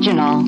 original.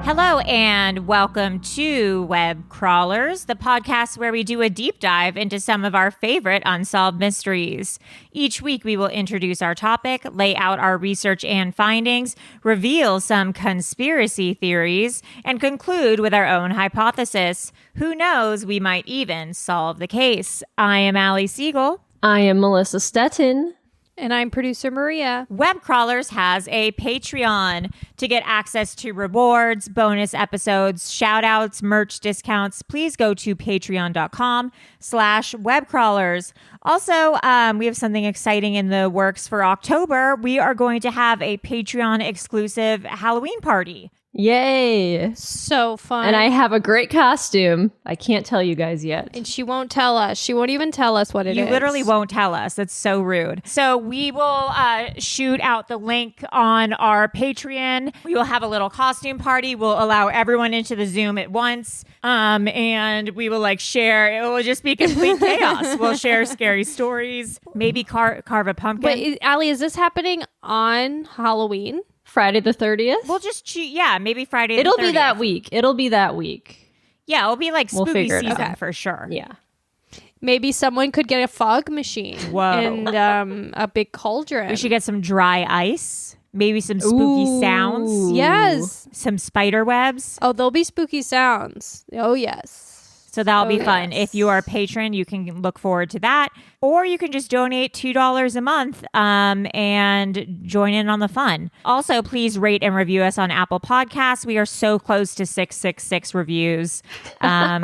Hello and welcome to Web Crawlers, the podcast where we do a deep dive into some of our favorite unsolved mysteries. Each week we will introduce our topic, lay out our research and findings, reveal some conspiracy theories, and conclude with our own hypothesis. Who knows, we might even solve the case. I am Allie Siegel. I am Melissa Stettin. And I'm producer Maria. Web Crawlers has a Patreon to get access to rewards, bonus episodes, shout outs, merch discounts. Please go to patreon.com/webcrawlers. Also, we have something exciting in the works for October. We are going to have a Patreon exclusive Halloween party. Yay! So fun. And I have a great costume. I can't tell you guys yet. And she won't tell us. She won't even tell us what it is. You literally won't tell us. That's so rude. So we will shoot out the link on our Patreon. We will have a little costume party. We'll allow everyone into the Zoom at once. And we will share. It will just be complete chaos. We'll share scary stories. Maybe carve a pumpkin. Wait, Allie, is this happening on Halloween? Friday the 30th? We'll just choose. Yeah, maybe Friday the 30th. It'll be that week. It'll be that week. Yeah, it'll be like spooky figure it season out. for sure. Yeah. Maybe someone could get a fog machine. Whoa. And a big cauldron. We should get some dry ice. Maybe some spooky sounds. Yes. Some spider webs. Oh, there'll be spooky sounds. Oh, yes. So that'll be fun. Yes. If you are a patron, you can look forward to that. Or you can just donate $2 a month and join in on the fun. Also, please rate and review us on Apple Podcasts. We are so close to 666 reviews.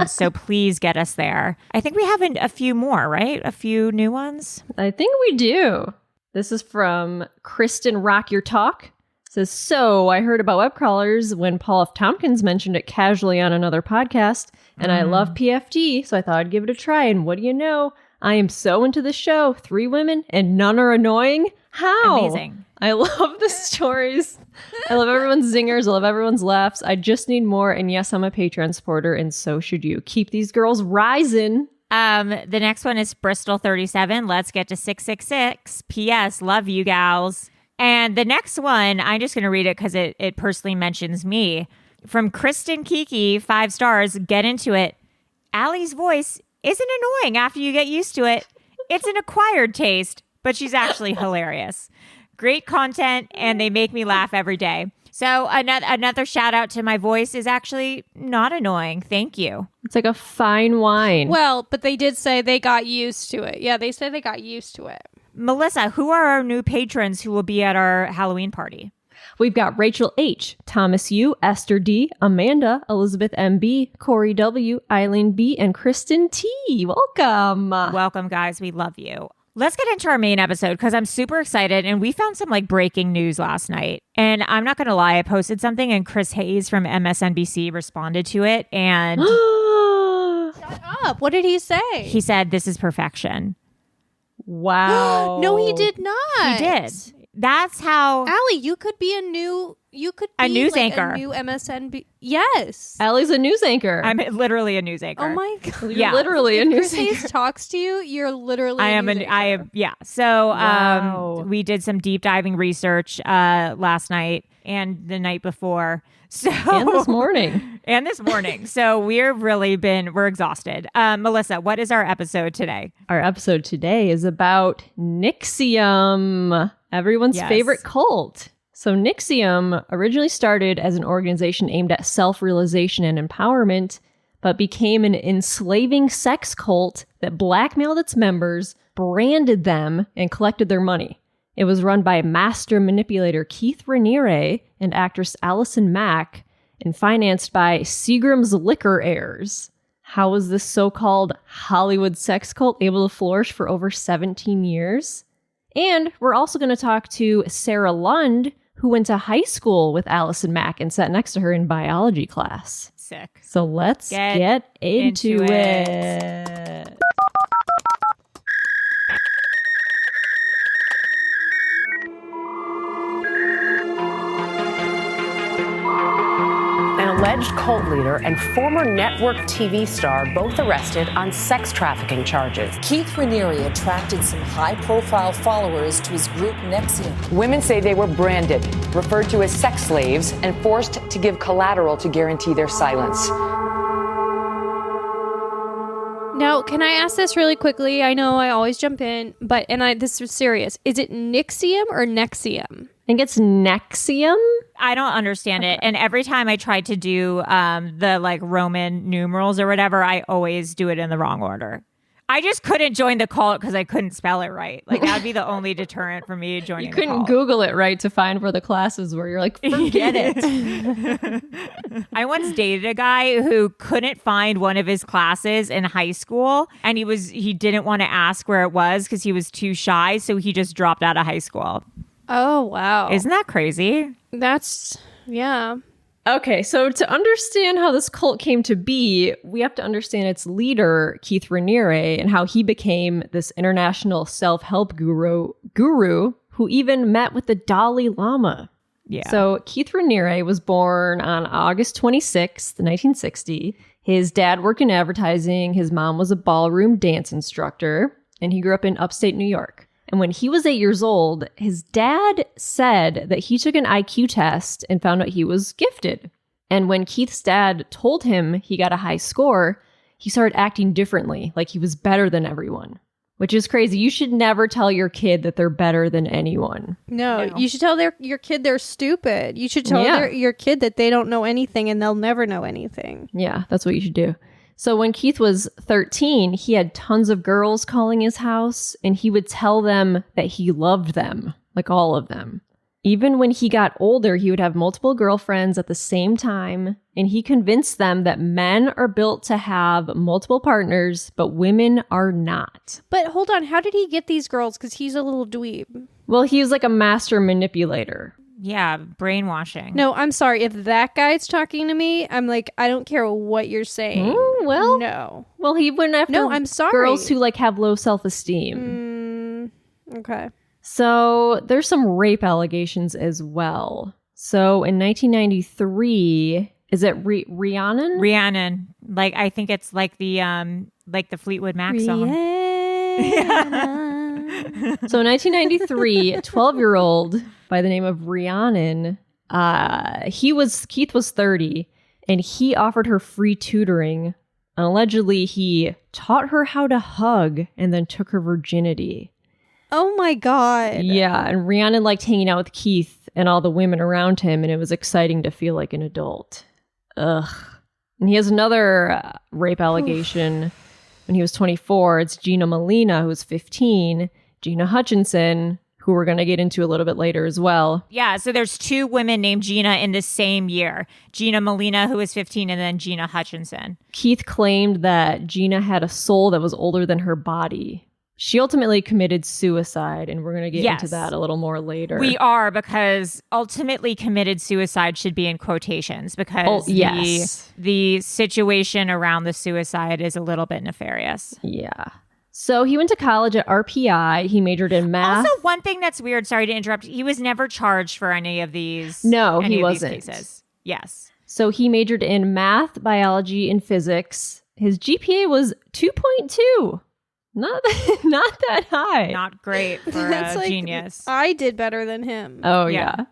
So please get us there. I think we have a few more, right? A few new ones. I think we do. This is from Kristen Rock Your Talk. Says, so I heard about web crawlers when Paul F. Tompkins mentioned it casually on another podcast, and I love PFT, so I thought I'd give it a try. And what do you know? I am so into the show. 3 women and none are annoying. How? Amazing. I love the stories. I love everyone's zingers. I love everyone's laughs. I just need more. And yes, I'm a Patreon supporter, and so should you. Keep these girls rising. The next one is Bristol 37. Let's get to 666. P.S. Love you, gals. And the next one, I'm just going to read it because it personally mentions me. From Kristen Kiki, 5 stars, get into it. Allie's voice isn't annoying after you get used to it. It's an acquired taste, but she's actually hilarious. Great content, and they make me laugh every day. So another shout out to my voice is actually not annoying. Thank you. It's like a fine wine. Well, but they did say they got used to it. Yeah, they said they got used to it. Melissa, who are our new patrons who will be at our Halloween party? We've got Rachel H., Thomas U., Esther D., Amanda, Elizabeth M.B., Corey W., Eileen B., and Kristen T. Welcome. Welcome, guys. We love you. Let's get into our main episode because I'm super excited, and we found some breaking news last night. And I'm not going to lie, I posted something and Chris Hayes from MSNBC responded to it, and Shut up. What did he say? he said, "This is perfection." Wow. No, he did not. He did. That's how. Allie, you could be a news anchor. A new MSNBC. Yes. Allie's a news anchor. I'm literally a news anchor. Oh my god. You're yeah. literally a news Chris anchor. Hayes talks to you, you're literally I a am news an. anchor. I am. Yeah. So Wow. we did some deep diving research last night and the night before. So And this morning. And this morning. So we're exhausted. Melissa, what is our episode today? Our episode today is about Nxivm, everyone's Yes. favorite cult. So Nxivm originally started as an organization aimed at self-realization and empowerment, but became an enslaving sex cult that blackmailed its members, branded them, and collected their money. It was run by master manipulator Keith Raniere and actress Allison Mack, and financed by Seagram's liquor heirs. How was this so-called Hollywood sex cult able to flourish for over 17 years? And we're also going to talk to Sarah Lund, who went to high school with Allison Mack and sat next to her in biology class. Sick. So let's get into into it. alleged cult leader and former network TV star, both arrested on sex trafficking charges. Keith Raniere attracted some high-profile followers to his group Nxivm. Women say they were branded, referred to as sex slaves, and forced to give collateral to guarantee their silence. Now, can I ask this really quickly? I know I always jump in, but this was serious. Is it Nxivm or Nxivm? I think it's Nxivm. I don't understand it. And every time I try to do the like Roman numerals or whatever, I always do it in the wrong order. I just couldn't join the cult because I couldn't spell it right. Like that would be the only deterrent for me joining. You couldn't the cult. Google it right to find where the classes were. You're like, forget it. I once dated a guy who couldn't find one of his classes in high school, and he didn't want to ask where it was because he was too shy, so he just dropped out of high school. Oh, wow. Isn't that crazy? Yeah. Okay, so to understand how this cult came to be, we have to understand its leader, Keith Raniere, and how he became this international self-help guru who even met with the Dalai Lama. Yeah. So Keith Raniere was born on August 26th, 1960. His dad worked in advertising. His mom was a ballroom dance instructor, and he grew up in upstate New York. And when he was 8 years old, his dad said that he took an IQ test and found out he was gifted. And when Keith's dad told him he got a high score, he started acting differently, like he was better than everyone, which is crazy. You should never tell your kid that they're better than anyone. No. You should tell your kid they're stupid. You should tell your kid that they don't know anything and they'll never know anything. Yeah, that's what you should do. So when Keith was 13, he had tons of girls calling his house, and he would tell them that he loved them, like all of them. Even when he got older, he would have multiple girlfriends at the same time, and he convinced them that men are built to have multiple partners, but women are not. But hold on, how did he get these girls? Because he's a little dweeb. Well, he was like a master manipulator. Yeah, brainwashing. No, I'm sorry. If that guy's talking to me, I'm like, I don't care what you're saying. No. Well, he went after I'm sorry. girls who like have low self-esteem. Okay. So there's some rape allegations as well. So in 1993, is it Rhiannon? Rhiannon. Like, I think it's like the Fleetwood Mac song. So in 1993, a 12-year-old by the name of Rhiannon, Keith was 30, and he offered her free tutoring. And allegedly, he taught her how to hug and then took her virginity. Oh my God. Yeah, and Rhiannon liked hanging out with Keith and all the women around him, and it was exciting to feel like an adult. Ugh. And he has another rape allegation. When he was 24, it's Gina Molina, who was 15, Gina Hutchinson, who we're going to get into a little bit later as well. Yeah, so there's two women named Gina in the same year. Gina Molina, who was 15, and then Gina Hutchinson. Keith claimed that Gina had a soul that was older than her body. She ultimately committed suicide, and we're going to get into that a little more later. We are, because ultimately committed suicide should be in quotations, because the situation around the suicide is a little bit nefarious. Yeah. So he went to college at RPI. He majored in math. Also, one thing that's weird, sorry to interrupt, he was never charged for any of these. No, he wasn't. These cases. Yes. So he majored in math, biology, and physics. His GPA was 2.2. Not that high. Not great for a genius. I did better than him. Oh, yeah.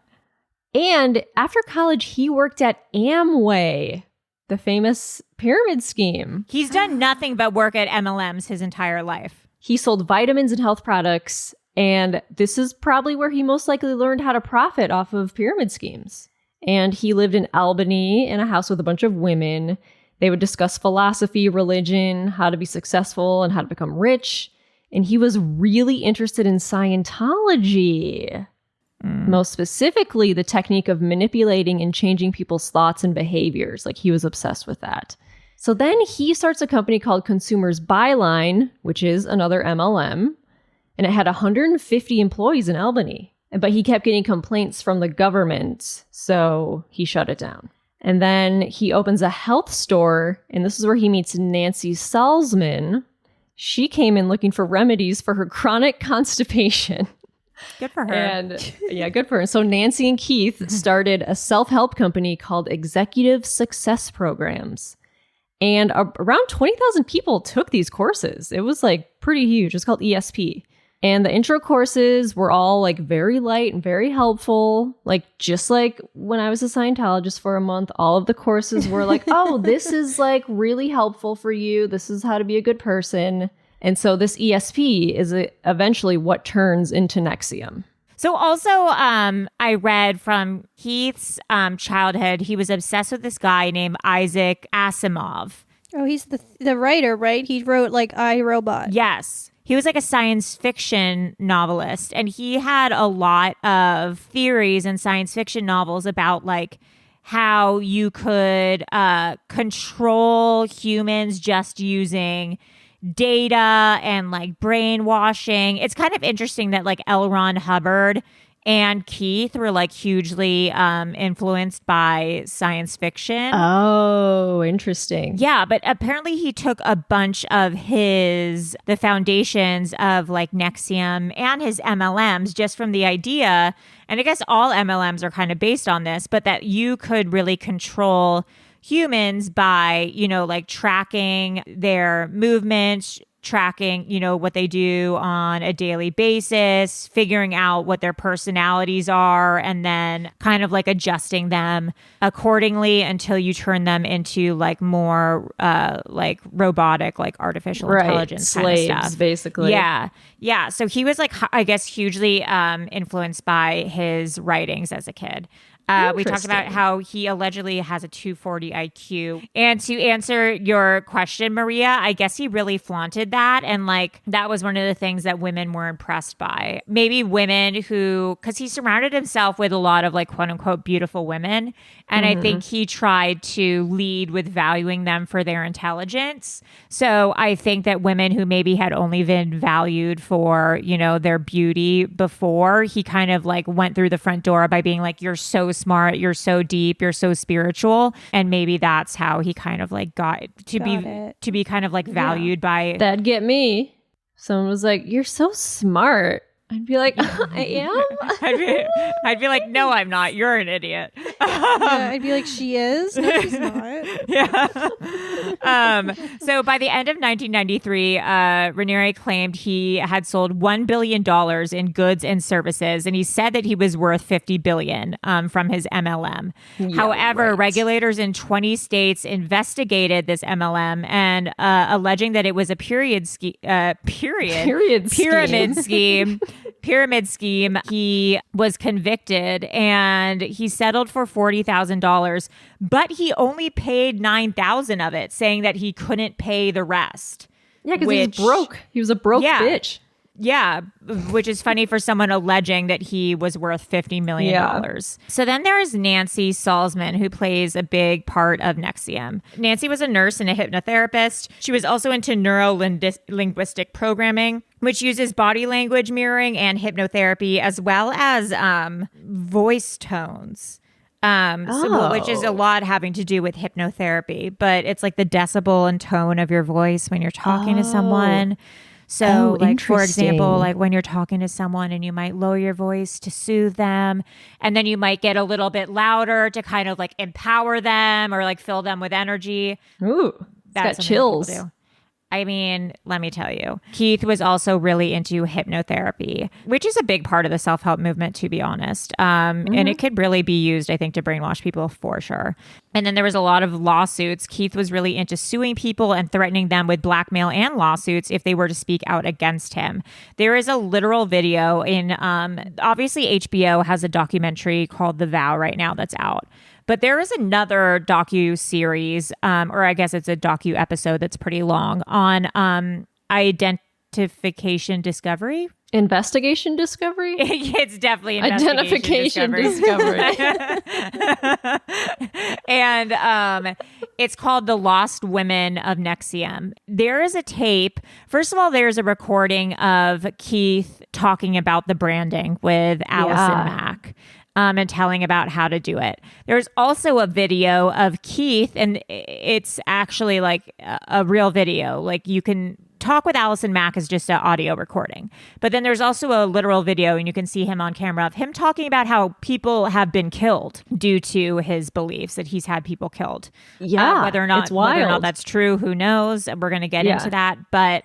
And after college, he worked at Amway, the famous pyramid scheme. He's done nothing but work at MLMs his entire life. He sold vitamins and health products, and this is probably where he most likely learned how to profit off of pyramid schemes. And he lived in Albany in a house with a bunch of women. They would discuss philosophy, religion, how to be successful, and how to become rich. And he was really interested in Scientology. Most specifically, the technique of manipulating and changing people's thoughts and behaviors. Like, he was obsessed with that. So then he starts a company called Consumers Byline, which is another MLM. And it had 150 employees in Albany. But he kept getting complaints from the government, so he shut it down. And then he opens a health store, and this is where he meets Nancy Salzman. She came in looking for remedies for her chronic constipation. Good for her. And yeah, good for her. So Nancy and Keith started a self-help company called Executive Success Programs. And around 20,000 people took these courses. It was like pretty huge. It's called ESP. And the intro courses were all like very light and very helpful. Like just like when I was a Scientologist for a month, all of the courses were like, oh, this is like really helpful for you. This is how to be a good person. And so this ESP is eventually what turns into Nxivm. So also, I read from Keith's childhood, he was obsessed with this guy named Isaac Asimov. Oh, he's the writer, right? He wrote like I, Robot. Yes. He was like a science fiction novelist, and he had a lot of theories in science fiction novels about like how you could control humans just using data and like brainwashing. It's kind of interesting that like L. Ron Hubbard and Keith were like hugely influenced by science fiction. Oh, interesting. Yeah, but apparently he took a bunch of the foundations of like Nxivm and his MLMs just from the idea, and I guess all MLMs are kind of based on this, but that you could really control humans by, like tracking their movements, tracking, what they do on a daily basis, figuring out what their personalities are, and then kind of like adjusting them accordingly until you turn them into like more like robotic, like artificial intelligence slaves, kind of stuff. Basically. Yeah. So he was like, I guess, hugely influenced by his writings as a kid. We talked about how he allegedly has a 240 IQ. And to answer your question, Maria, I guess he really flaunted that. And like, that was one of the things that women were impressed by. Maybe women because he surrounded himself with a lot of like, quote unquote, beautiful women. And I think he tried to lead with valuing them for their intelligence. So I think that women who maybe had only been valued for, their beauty before, he kind of like went through the front door by being like, you're so smart, you're so deep, you're so spiritual. And maybe that's how he kind of like got to be kind of like valued by. That'd get me. Someone was like, you're so smart. I'd be like, I am? I'd be like, no, I'm not. You're an idiot. I'd be like, she is? No, she's not. Yeah. So by the end of 1993, Raniere claimed he had sold $1 billion in goods and services, and he said that he was worth $50 billion from his MLM. Yeah, However, regulators in 20 states investigated this MLM and alleging that it was a pyramid scheme. He was convicted and he settled for $40,000, but he only paid $9,000 of it, saying that he couldn't pay the rest. Yeah, because he was broke. He was a broke bitch. Yeah, which is funny for someone alleging that he was worth $50 million. Yeah. So then there's Nancy Salzman, who plays a big part of Nxivm. Nancy was a nurse and a hypnotherapist. She was also into neuro-linguistic programming, which uses body language mirroring and hypnotherapy, as well as voice tones. Which is a lot having to do with hypnotherapy, but it's like the decibel and tone of your voice when you're talking to someone. So like, for example, like when you're talking to someone and you might lower your voice to soothe them, and then you might get a little bit louder to kind of like empower them or like fill them with energy. Ooh, that's got chills. I mean, let me tell you, Keith was also really into hypnotherapy, which is a big part of the self-help movement, to be honest. And it could really be used, I think, to brainwash people for sure. And then there was a lot of lawsuits. Keith was really into suing people and threatening them with blackmail and lawsuits if they were to speak out against him. There is a literal video in, obviously HBO has a documentary called The Vow right now that's out. But there is another docu-series, or I guess it's a docu-episode that's pretty long, on identification discovery. Investigation discovery? It's definitely identification discovery. And it's called The Lost Women of Nxivm. There is a tape. First of all, there's a recording of Keith talking about the branding with Allison Mack. and telling about how to do it. There's also a video of Keith, and it's actually like a real video. Like you can talk with Allison Mack is just an audio recording. But then there's also a literal video, and you can see him on camera of him talking about how people have been killed due to his beliefs, that he's had people killed. Yeah, whether or not that's true, who knows? We're going to get into that. But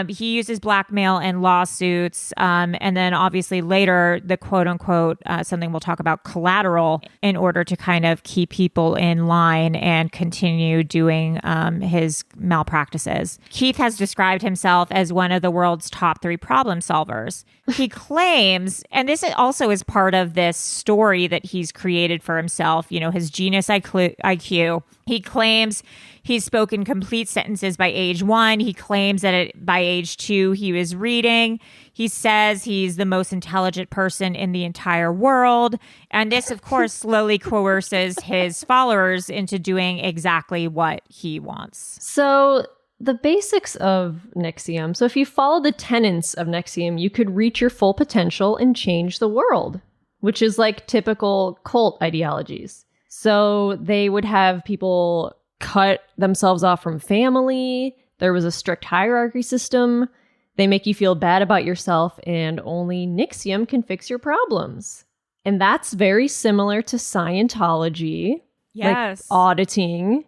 he uses blackmail and lawsuits. And then obviously later, the quote unquote, something we'll talk about, collateral, in order to kind of keep people in line and continue doing his malpractices. Keith has described himself as one of the world's top 3 problem solvers. He claims, and this also is part of this story that he's created for himself, his genius IQ. He claims he's spoken complete sentences by age 1. He claims that by age 2, he was reading. He says he's the most intelligent person in the entire world. And this, of course, slowly coerces his followers into doing exactly what he wants. So the basics of Nxivm. So if you follow the tenets of Nxivm, you could reach your full potential and change the world, which is like typical cult ideologies. So they would have people cut themselves off from family. There was a strict hierarchy system. They make you feel bad about yourself, and only Nxivm can fix your problems. And that's very similar to Scientology. Yes. Like auditing.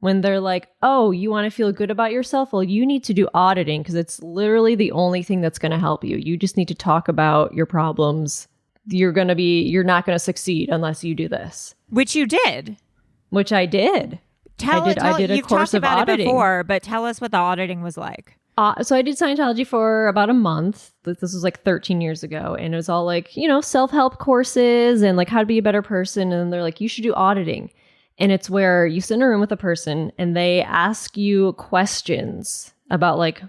When they're like, oh, you want to feel good about yourself? Well, you need to do auditing because it's literally the only thing that's going to help you. You just need to talk about your problems. You're not going to succeed unless you do this. Which you did. Which I did. I did a course of auditing. It before, but tell us what the auditing was like. So I did Scientology for about a month. This was like 13 years ago. And it was all like, self-help courses and like how to be a better person. And they're like, you should do auditing. And it's where you sit in a room with a person and they ask you questions about like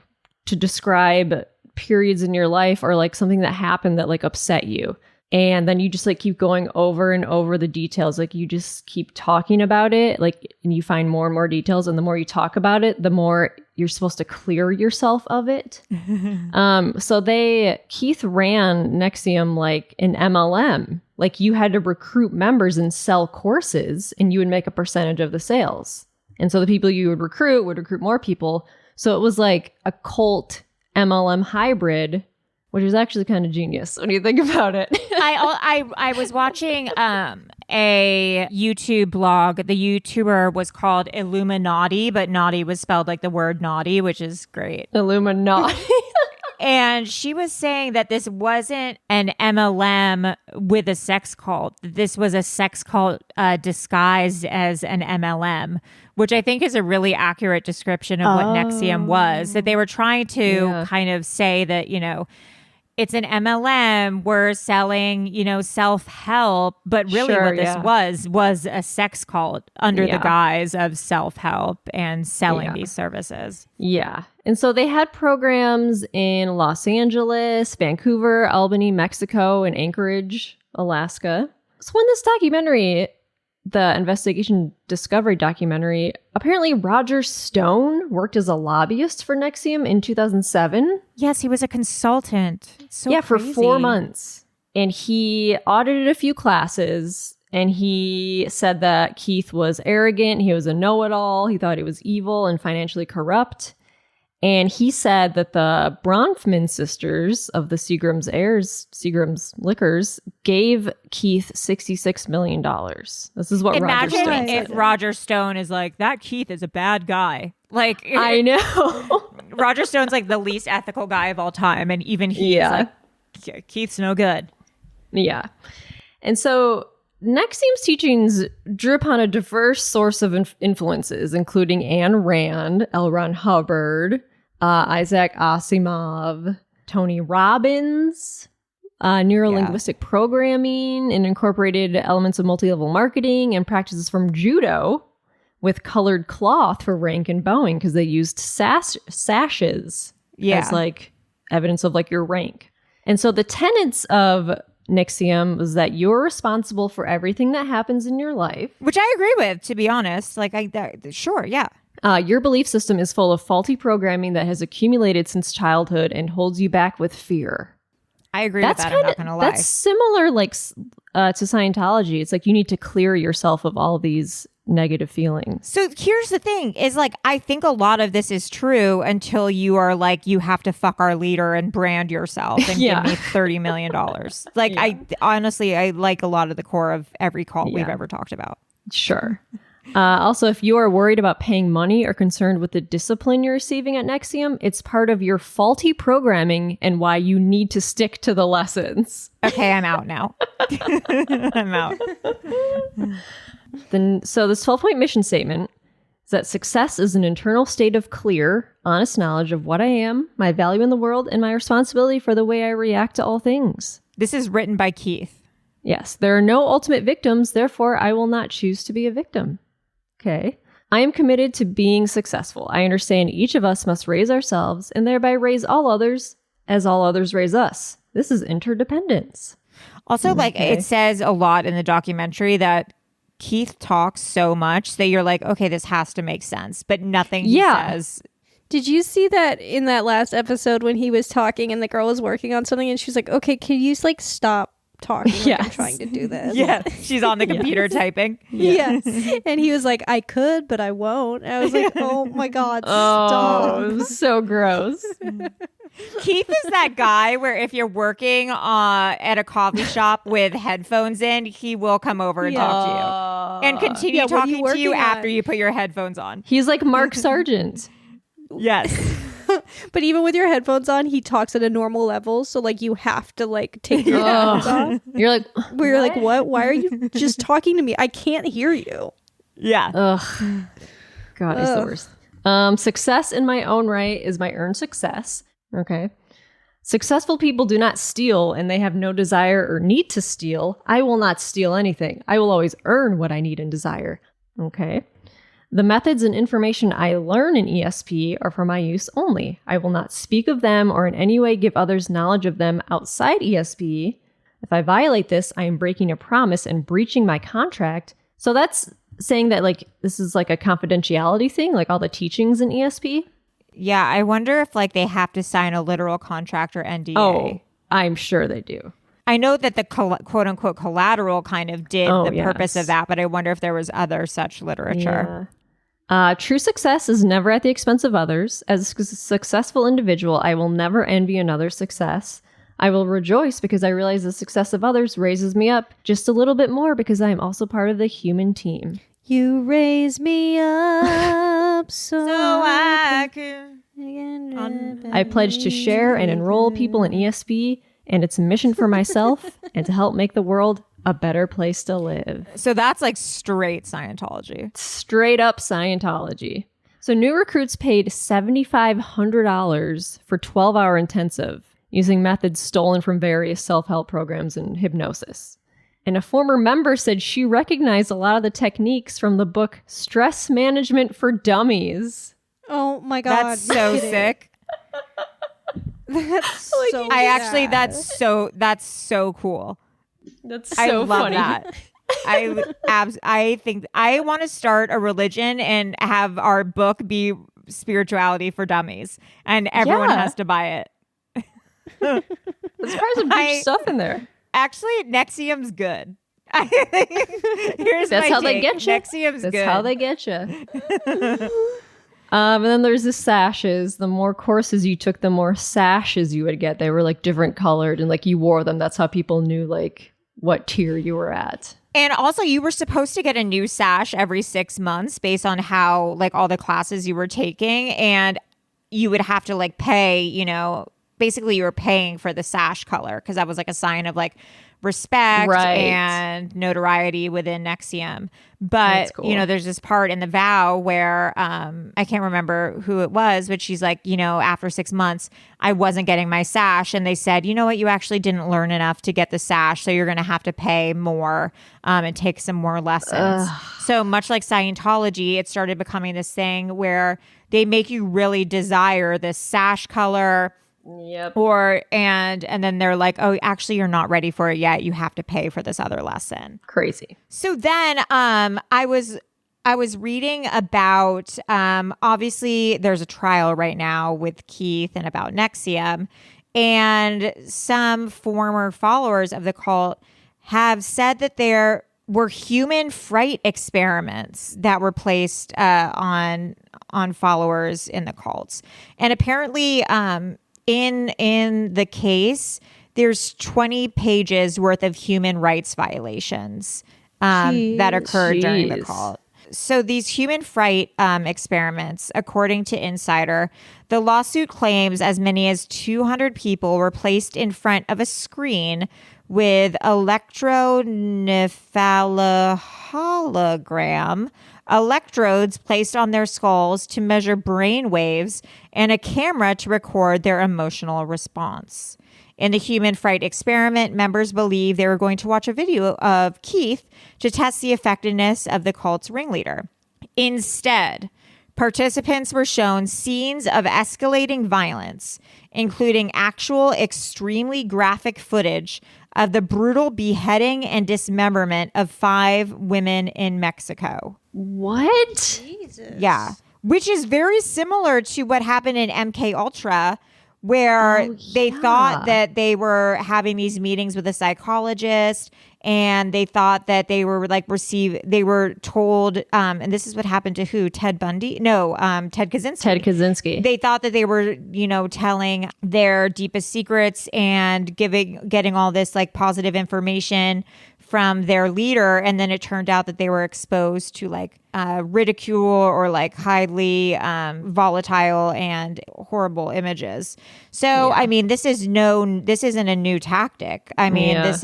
to describe periods in your life or like something that happened that like upset you. And then you just like keep going over and over the details. Like you just keep talking about it, like, and you find more and more details. And the more you talk about it, the more you're supposed to clear yourself of it. So Keith ran Nxivm like an MLM. Like you had to recruit members and sell courses, and you would make a percentage of the sales. And so the people you would recruit more people. So it was like a cult MLM hybrid, which is actually kind of genius when you think about it. I was watching a YouTube blog. The YouTuber was called Illuminati, but naughty was spelled like the word naughty, which is great. Illuminati. And she was saying that this wasn't an MLM with a sex cult. This was a sex cult disguised as an MLM, which I think is a really accurate description of what Nxivm was. That they were trying to kind of say that, it's an MLM, we're selling, self-help, but really what this was a sex cult under the guise of self-help and selling these services. Yeah. And so they had programs in Los Angeles, Vancouver, Albany, Mexico, and Anchorage, Alaska. So in this documentary, the investigation discovery documentary, apparently Roger Stone worked as a lobbyist for Nxivm in 2007. Yes, he was a consultant. So for crazy. 4 months. And he audited a few classes, and he said that Keith was arrogant, he was a know-it-all, he thought he was evil and financially corrupt. And he said that the Bronfman sisters of the Seagram's heirs, Seagram's Liquors, gave Keith $66 million. This is what Roger Stone said. Imagine if Roger Stone is like, that Keith is a bad guy. Like, I know. Roger Stone's like the least ethical guy of all time. And even he's like, Keith's no good. Yeah. And so Nxivm's teachings drew upon a diverse source of influences, including Ayn Rand, L. Ron Hubbard, Isaac Asimov, Tony Robbins, neurolinguistic programming, and incorporated elements of multi-level marketing and practices from judo with colored cloth for rank and bowing because they used sashes as like evidence of like your rank. And so the tenets of Nxivm was that you're responsible for everything that happens in your life. Which I agree with, to be honest. Like, sure, yeah. Your belief system is full of faulty programming that has accumulated since childhood and holds you back with fear. I agree with that. I'm not going to lie. That's similar, like to Scientology. It's like you need to clear yourself of all these negative feelings. So here's the thing: is like I think a lot of this is true until you are like you have to fuck our leader and brand yourself and give me $30 million. Like I honestly, I like a lot of the core of every cult we've ever talked about. Sure. Also, if you are worried about paying money or concerned with the discipline you're receiving at Nxivm, it's part of your faulty programming and why you need to stick to the lessons. Okay, I'm out now. I'm out. So this 12-point mission statement is that success is an internal state of clear, honest knowledge of what I am, my value in the world, and my responsibility for the way I react to all things. This is written by Keith. Yes, there are no ultimate victims, therefore I will not choose to be a victim. Okay. I am committed to being successful. I understand each of us must raise ourselves and thereby raise all others as all others raise us. This is interdependence. Also, like it says a lot in the documentary that Keith talks so much that you're like, okay, this has to make sense, but nothing he says. Did you see that in that last episode when he was talking and the girl was working on something and she's like, okay, can you like stop talking? Like, I'm trying to do this. Yeah, she's on the computer typing. Yeah. And he was like, I could, but I won't. And I was like, oh my God, stop. Oh, it was so gross. Keith is that guy where if you're working at a coffee shop with headphones in, he will come over and talk to you and continue talking to you after you put your headphones on. He's like Mark Sargent. Yes. But even with your headphones on, he talks at a normal level. So like you have to like take your headphones off. You're like, where you're like, what? Why are you just talking to me? I can't hear you. Yeah. Ugh. God, it's the worst. Success in my own right is my earned success. Okay. Successful people do not steal and they have no desire or need to steal. I will not steal anything. I will always earn what I need and desire. Okay. The methods and information I learn in ESP are for my use only. I will not speak of them or in any way give others knowledge of them outside ESP. If I violate this, I am breaking a promise and breaching my contract. So that's saying that like this is like a confidentiality thing, like all the teachings in ESP. Yeah, I wonder if like they have to sign a literal contract or NDA. Oh, I'm sure they do. I know that the quote unquote collateral kind of did the purpose of that, but I wonder if there was other such literature. Yeah. True success is never at the expense of others. As a successful individual, I will never envy another's success. I will rejoice because I realize the success of others raises me up just a little bit more because I am also part of the human team. You raise me up so I can. I pledge to share and enroll people in ESP and its mission for myself and to help make the world a better place to live. So that's like straight Scientology. Straight up Scientology. So new recruits paid $7,500 for 12-hour intensive using methods stolen from various self-help programs and hypnosis. And a former member said she recognized a lot of the techniques from the book Stress Management for Dummies. Oh my God. That's so sick. That's Like, so that's so cool. That's so I love funny. that. I think I want to start a religion and have our book be spirituality for dummies, and everyone has to buy it. There's probably some deep stuff in there. Actually, Nxivm's good. That's how they get you. Nxivm's good. That's how they get you. And then there's the sashes. The more courses you took, the more sashes you would get. They were like different colored and like you wore them. That's how people knew like what tier you were at. And also you were supposed to get a new sash every 6 months based on how like all the classes you were taking. And you would have to like pay, you know, basically you were paying for the sash color because that was like a sign of like respect and notoriety within Nxivm. But cool. you know, there's this part in the vow where I can't remember who it was, but she's like, you know, after 6 months I wasn't getting my sash, and they said, you know what, you actually didn't learn enough to get the sash, so you're going to have to pay more and take some more lessons. So much like Scientology, it started becoming this thing where they make you really desire this sash color. Yep. And then they're like, oh, actually, you're not ready for it yet. You have to pay for this other lesson. Crazy. So then I was reading about, obviously, there's a trial right now with Keith and about Nxivm. And some former followers of the cult have said that there were human fright experiments that were placed on followers in the cults. And apparently in the case, there's 20 pages worth of human rights violations that occurred during the cult. So these human fright experiments, according to Insider, the lawsuit claims as many as 200 people were placed in front of a screen with electroencephalogram electrodes placed on their skulls to measure brain waves and a camera to record their emotional response. In the human fright experiment, members believed they were going to watch a video of Keith to test the effectiveness of the cult's ringleader. Instead, participants were shown scenes of escalating violence, including actual extremely graphic footage of the brutal beheading and dismemberment of 5 women in Mexico. What? Jesus. Yeah. Which is very similar to what happened in MK Ultra, where they thought that they were having these meetings with a psychologist, and they thought that they were they were told, and this is what happened to who? Ted Bundy? No, Ted Kaczynski. Ted Kaczynski. They thought that they were, telling their deepest secrets and getting all this like positive information from their leader, and then it turned out that they were exposed to like ridicule or like highly volatile and horrible images. So I mean, this isn't a new tactic. I mean, this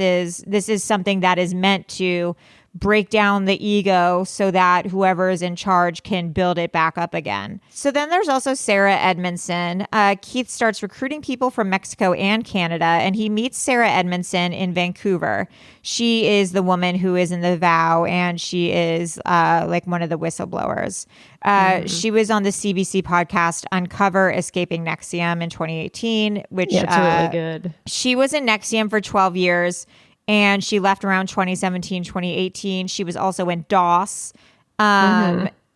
is something that is meant to break down the ego so that whoever is in charge can build it back up again. So then there's also Sarah Edmondson. Keith starts recruiting people from Mexico and Canada, and he meets Sarah Edmondson in Vancouver. She is the woman who is in the vow, and she is like one of the whistleblowers. She was on the CBC podcast Uncover Escaping Nxivm in 2018, which it's really good. She was in Nxivm for 12 years. And she left around 2017, 2018. She was also in DOS.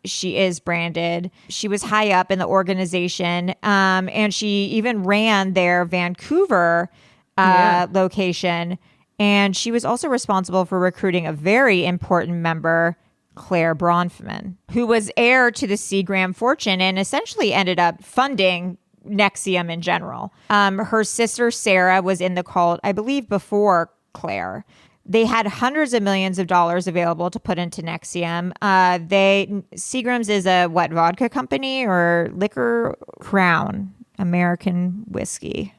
She is branded. She was high up in the organization. And she even ran their Vancouver location. And she was also responsible for recruiting a very important member, Claire Bronfman, who was heir to the Seagram fortune and essentially ended up funding Nxivm in general. Her sister, Sarah, was in the cult, I believe, before Claire. They had hundreds of millions of dollars available to put into Nxivm. Seagram's is a vodka company or liquor? Crown American whiskey.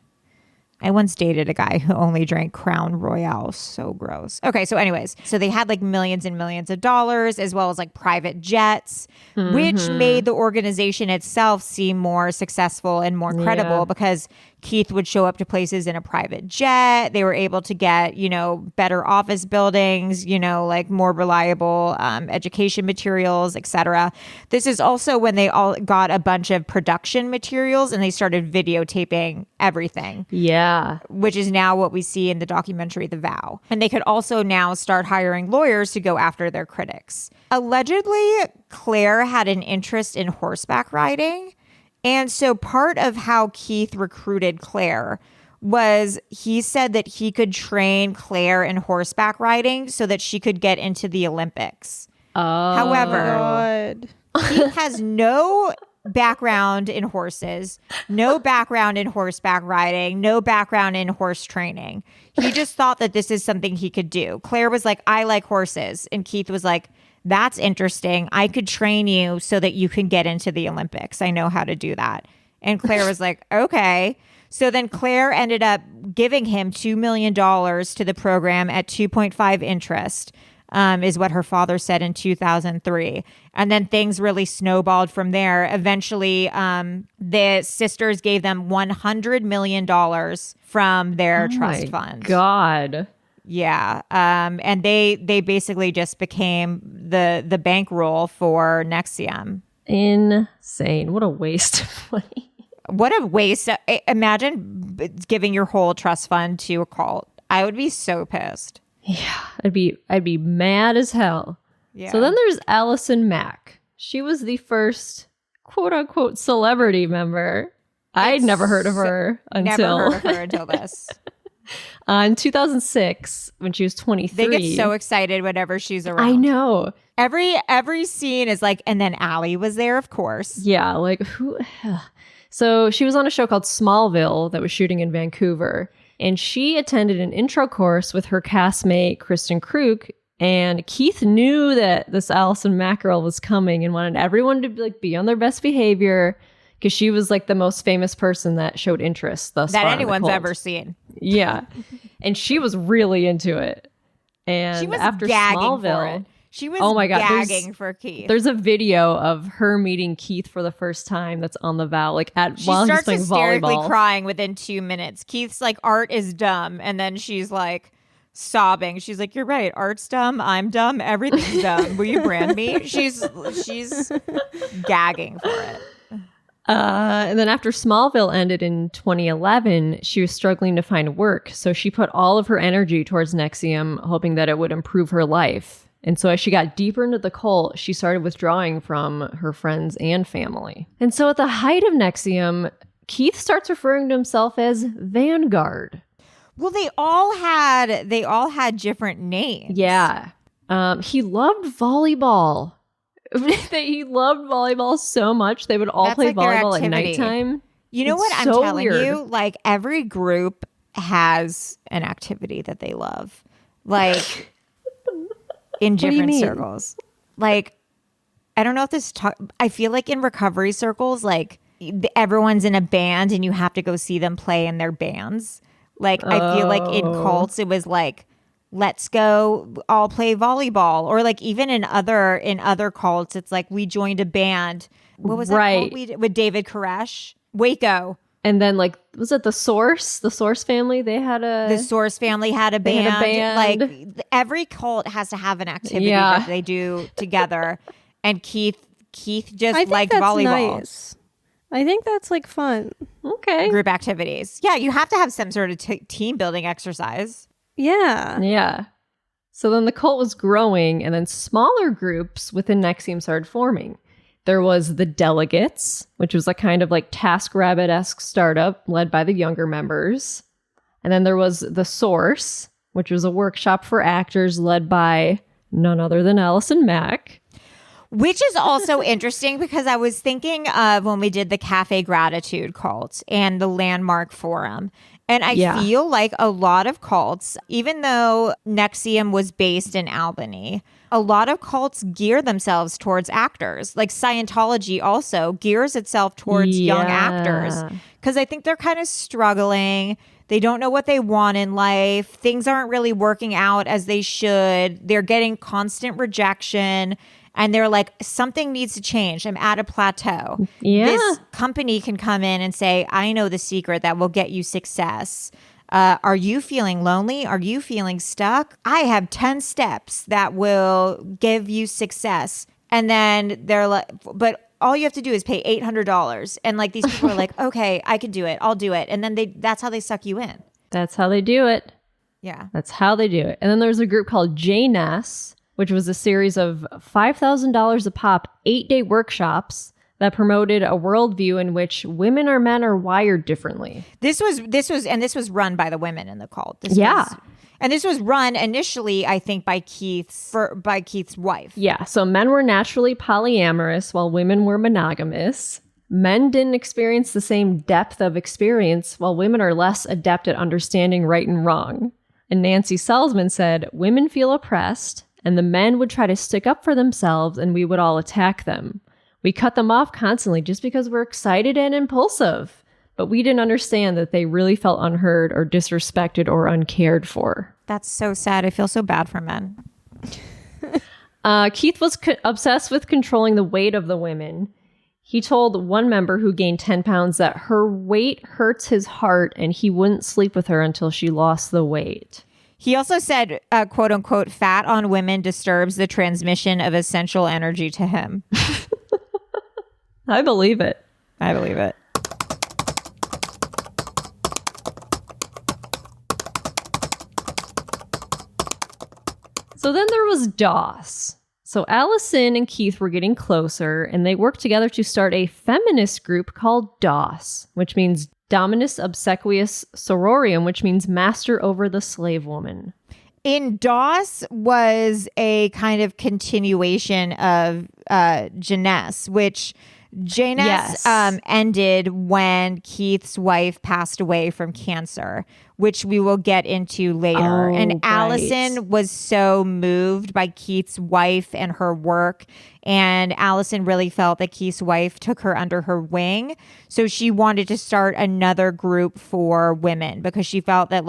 I once dated a guy who only drank Crown Royale. So gross. Okay, so anyways, so they had like millions and millions of dollars as well as like private jets, which made the organization itself seem more successful and more credible because Keith would show up to places in a private jet. They were able to get, better office buildings, like more reliable education materials, etc. This is also when they all got a bunch of production materials and they started videotaping everything. Yeah. Which is now what we see in the documentary The Vow. And they could also now start hiring lawyers to go after their critics. Allegedly, Claire had an interest in horseback riding. And so part of how Keith recruited Claire was he said that he could train Claire in horseback riding so that she could get into the Olympics. However, Keith has no background in horses, no background in horseback riding, no background in horse training. He just thought that this is something he could do. Claire was like, I like horses. And Keith was like, that's interesting. I could train you so that you can get into the Olympics. I know how to do that. And Claire was like, okay. So then Claire ended up giving him $2 million to the program at 2.5 interest, is what her father said in 2003. And then things really snowballed from there. Eventually, the sisters gave them $100 million from their trust fund. God. Yeah. And they basically just became the bankroll for Nxivm. Insane. What a waste of money. What a waste. Imagine giving your whole trust fund to a cult. I would be so pissed. Yeah. I'd be mad as hell. Yeah. So then there's Allison Mack. She was the first quote unquote celebrity member I'd never heard of her until this. In 2006, when she was 23. They get so excited whenever she's around. I know. Every scene is like, and then Allie was there, of course. Yeah, like who? So she was on a show called Smallville that was shooting in Vancouver, and she attended an intro course with her castmate Kristen Kruk. And Keith knew that this Allison Mack girl was coming and wanted everyone to be on their best behavior because she was like the most famous person that showed interest thus far that anyone's in the cult. ever seen. Yeah, and she was really into it. And she was after gagging Smallville, for it. She was gagging for Keith. There's a video of her meeting Keith for the first time that's on the vow, like while he's playing volleyball. She starts hysterically crying within 2 minutes. Keith's like, art is dumb. And then she's like sobbing. She's like, you're right. Art's dumb. I'm dumb. Everything's dumb. Will you brand me? She's gagging for it. And then after Smallville ended in 2011, she was struggling to find work. So she put all of her energy towards Nxivm, hoping that it would improve her life. And so as she got deeper into the cult, she started withdrawing from her friends and family. And so at the height of Nxivm, Keith starts referring to himself as Vanguard. Well, they all had different names. Yeah. He loved volleyball. He loved volleyball so much. They would all play volleyball at nighttime. You know what I'm telling you? Like every group has an activity that they love. Like in different circles. Like, I don't know if this I feel like in recovery circles, like everyone's in a band and you have to go see them play in their bands. Like I feel like in cults it was like, let's go all play volleyball. Or like even in other cults, it's like we joined a band. What was that called with David Koresh? Waco. And then like, was it the Source? The Source family? The Source family had a band. Like every cult has to have an activity that they do together. And Keith just liked volleyball. Nice. I think that's like fun. Okay. Group activities. Yeah, you have to have some sort of team building exercise. Yeah. Yeah. So then the cult was growing, and then smaller groups within Nxivm started forming. There was the Delegates, which was a kind of like TaskRabbit-esque startup led by the younger members. And then there was the Source, which was a workshop for actors led by none other than Allison Mack. Which is also interesting because I was thinking of when we did the Cafe Gratitude cult and the Landmark Forum. And I feel like a lot of cults, even though Nxivm was based in Albany, a lot of cults gear themselves towards actors. Like Scientology also gears itself towards young actors. Because I think they're kind of struggling. They don't know what they want in life. Things aren't really working out as they should. They're getting constant rejection. And they're like, something needs to change. I'm at a plateau. Yeah. This company can come in and say, I know the secret that will get you success. Are you feeling lonely? Are you feeling stuck? I have 10 steps that will give you success. And then they're like, but all you have to do is pay $800. And like these people are like, okay, I can do it. I'll do it. And then that's how they suck you in. That's how they do it. Yeah. That's how they do it. And then there's a group called JNES, which was a series of $5,000 a pop 8-day workshops that promoted a worldview in which women or men are wired differently. This was run by the women in the cult. This was run initially, I think, by Keith's wife. Yeah. So men were naturally polyamorous while women were monogamous. Men didn't experience the same depth of experience while women are less adept at understanding right and wrong. And Nancy Salzman said, women feel oppressed, and the men would try to stick up for themselves and we would all attack them. We cut them off constantly just because we're excited and impulsive. But we didn't understand that they really felt unheard or disrespected or uncared for. That's so sad. I feel so bad for men. Keith was obsessed with controlling the weight of the women. He told one member who gained 10 pounds that her weight hurts his heart and he wouldn't sleep with her until she lost the weight. He also said, quote unquote, fat on women disturbs the transmission of essential energy to him. I believe it. I believe it. So then there was DOS. So Allison and Keith were getting closer, and they worked together to start a feminist group called DOS, which means Dominus Obsequious Sororium, which means master over the slave woman. In DOS was a kind of continuation of Janess, which Janess ended when Keith's wife passed away from cancer, which we will get into later. And Allison was so moved by Keith's wife and her work. And Allison really felt that Keith's wife took her under her wing. So she wanted to start another group for women because she felt that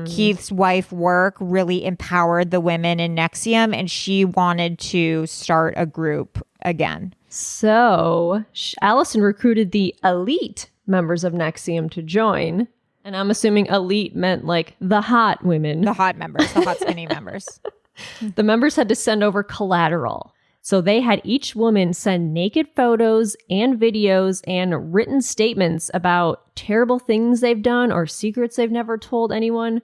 Keith's wife work really empowered the women in Nxivm, and she wanted to start a group again. So Allison recruited the elite members of Nxivm to join. And I'm assuming elite meant like the hot women. The hot members, the hot skinny members. The members had to send over collateral. So they had each woman send naked photos and videos and written statements about terrible things they've done or secrets they've never told anyone.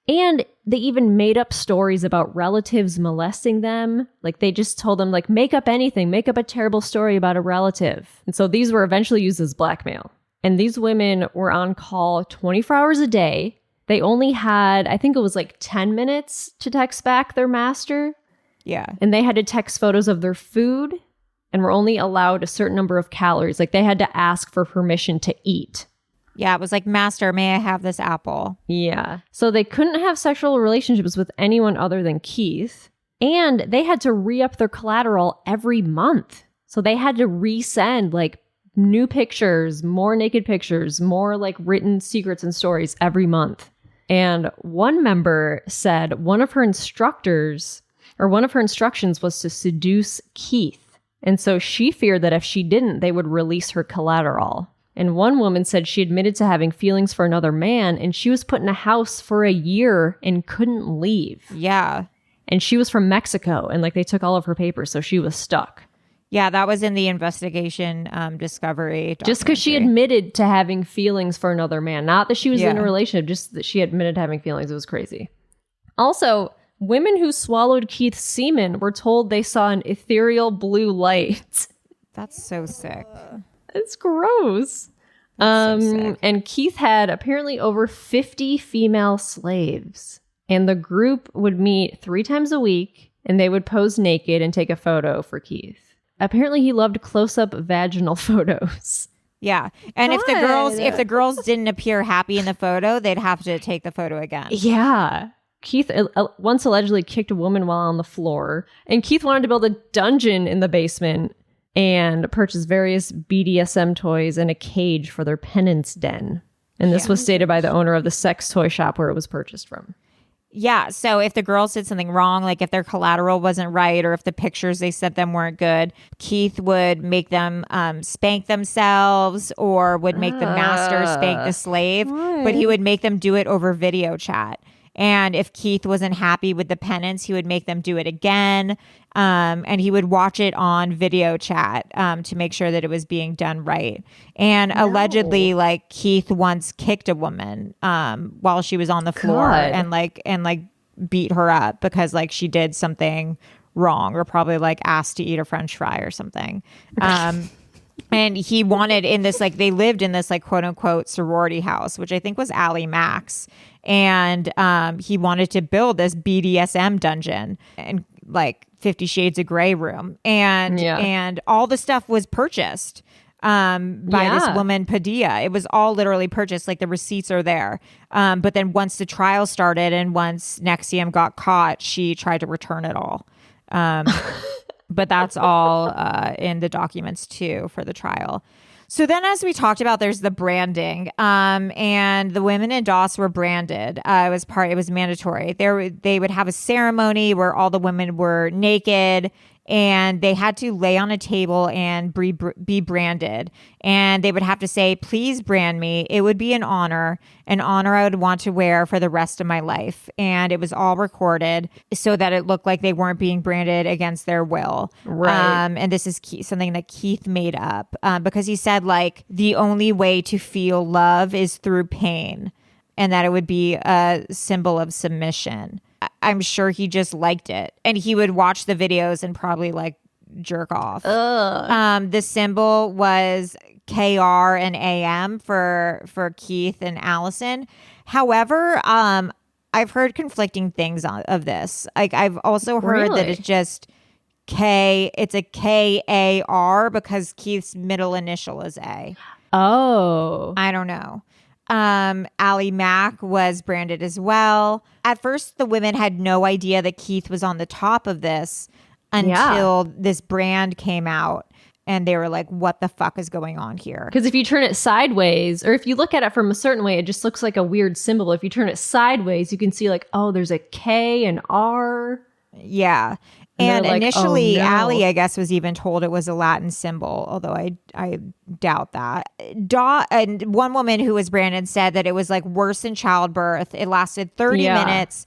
And they even made up stories about relatives molesting them. Like they just told them, like, make up anything, make up a terrible story about a relative. And so these were eventually used as blackmail. And these women were on call 24 hours a day. They only had, I think it was like 10 minutes to text back their master. Yeah. And they had to text photos of their food and were only allowed a certain number of calories. Like they had to ask for permission to eat. Yeah, it was like, master, may I have this apple? Yeah. So they couldn't have sexual relationships with anyone other than Keith. And they had to re-up their collateral every month. So they had to resend like new pictures, more naked pictures, more like written secrets and stories every month. And one member said one of her instructions was to seduce Keith. And so she feared that if she didn't, they would release her collateral. And one woman said she admitted to having feelings for another man, and she was put in a house for a year and couldn't leave. Yeah. And she was from Mexico, and like they took all of her papers, so she was stuck. Yeah, that was in the investigation discovery. Just because she admitted to having feelings for another man. Not that she was in a relationship, just that she admitted to having feelings. It was crazy. Also, women who swallowed Keith's semen were told they saw an ethereal blue light. That's so sick. It's gross. So sick. And Keith had apparently over 50 female slaves. And the group would meet 3 times a week, and they would pose naked and take a photo for Keith. Apparently he loved close-up vaginal photos. Yeah. And if the girls didn't appear happy in the photo, they'd have to take the photo again. Yeah. Keith once allegedly kicked a woman while on the floor. And Keith wanted to build a dungeon in the basement and purchase various BDSM toys and a cage for their penance den. And this was stated by the owner of the sex toy shop where it was purchased from. Yeah, so if the girls did something wrong, like if their collateral wasn't right or if the pictures they sent them weren't good, Keith would make them spank themselves or would make the master spank the slave, but he would make them do it over video chat. And if Keith wasn't happy with the penance, he would make them do it again. And he would watch it on video chat to make sure that it was being done right. And allegedly, like Keith once kicked a woman while she was on the floor and beat her up because like she did something wrong or probably like asked to eat a French fry or something. And he wanted in this, like they lived in this like quote unquote sorority house, which I think was Allison Mack's. And he wanted to build this BDSM dungeon and like 50 Shades of Grey room. And all the stuff was purchased by this woman, Padilla. It was all literally purchased. Like the receipts are there. But then once the trial started and once Nxivm got caught, she tried to return it all. But that's all in the documents too for the trial. So then, as we talked about, there's the branding, and the women in DOS were branded. It was mandatory. They would have a ceremony where all the women were naked, and they had to lay on a table and be branded. And they would have to say, "Please brand me. It would be an honor I would want to wear for the rest of my life." And it was all recorded so that it looked like they weren't being branded against their will. Right. And this is something that Keith made up because he said, like, the only way to feel love is through pain, and that it would be a symbol of submission. I'm sure he just liked it. And he would watch the videos and probably like jerk off. The symbol was KR and AM for Keith and Allison. However, I've heard conflicting things of this. Like I've also heard that it's just it's a KAR because Keith's middle initial is A. Oh. I don't know. Allison Mack was branded as well. At first, the women had no idea that Keith was on the top of this until this brand came out. And they were like, what the fuck is going on here? Because if you turn it sideways, or if you look at it from a certain way, it just looks like a weird symbol. If you turn it sideways, you can see like, oh, there's a K and R. Yeah. And like, initially, oh, no. Allie, I guess, was even told it was a Latin symbol, although I doubt that. And one woman who was branded said that it was like worse than childbirth. It lasted 30 minutes.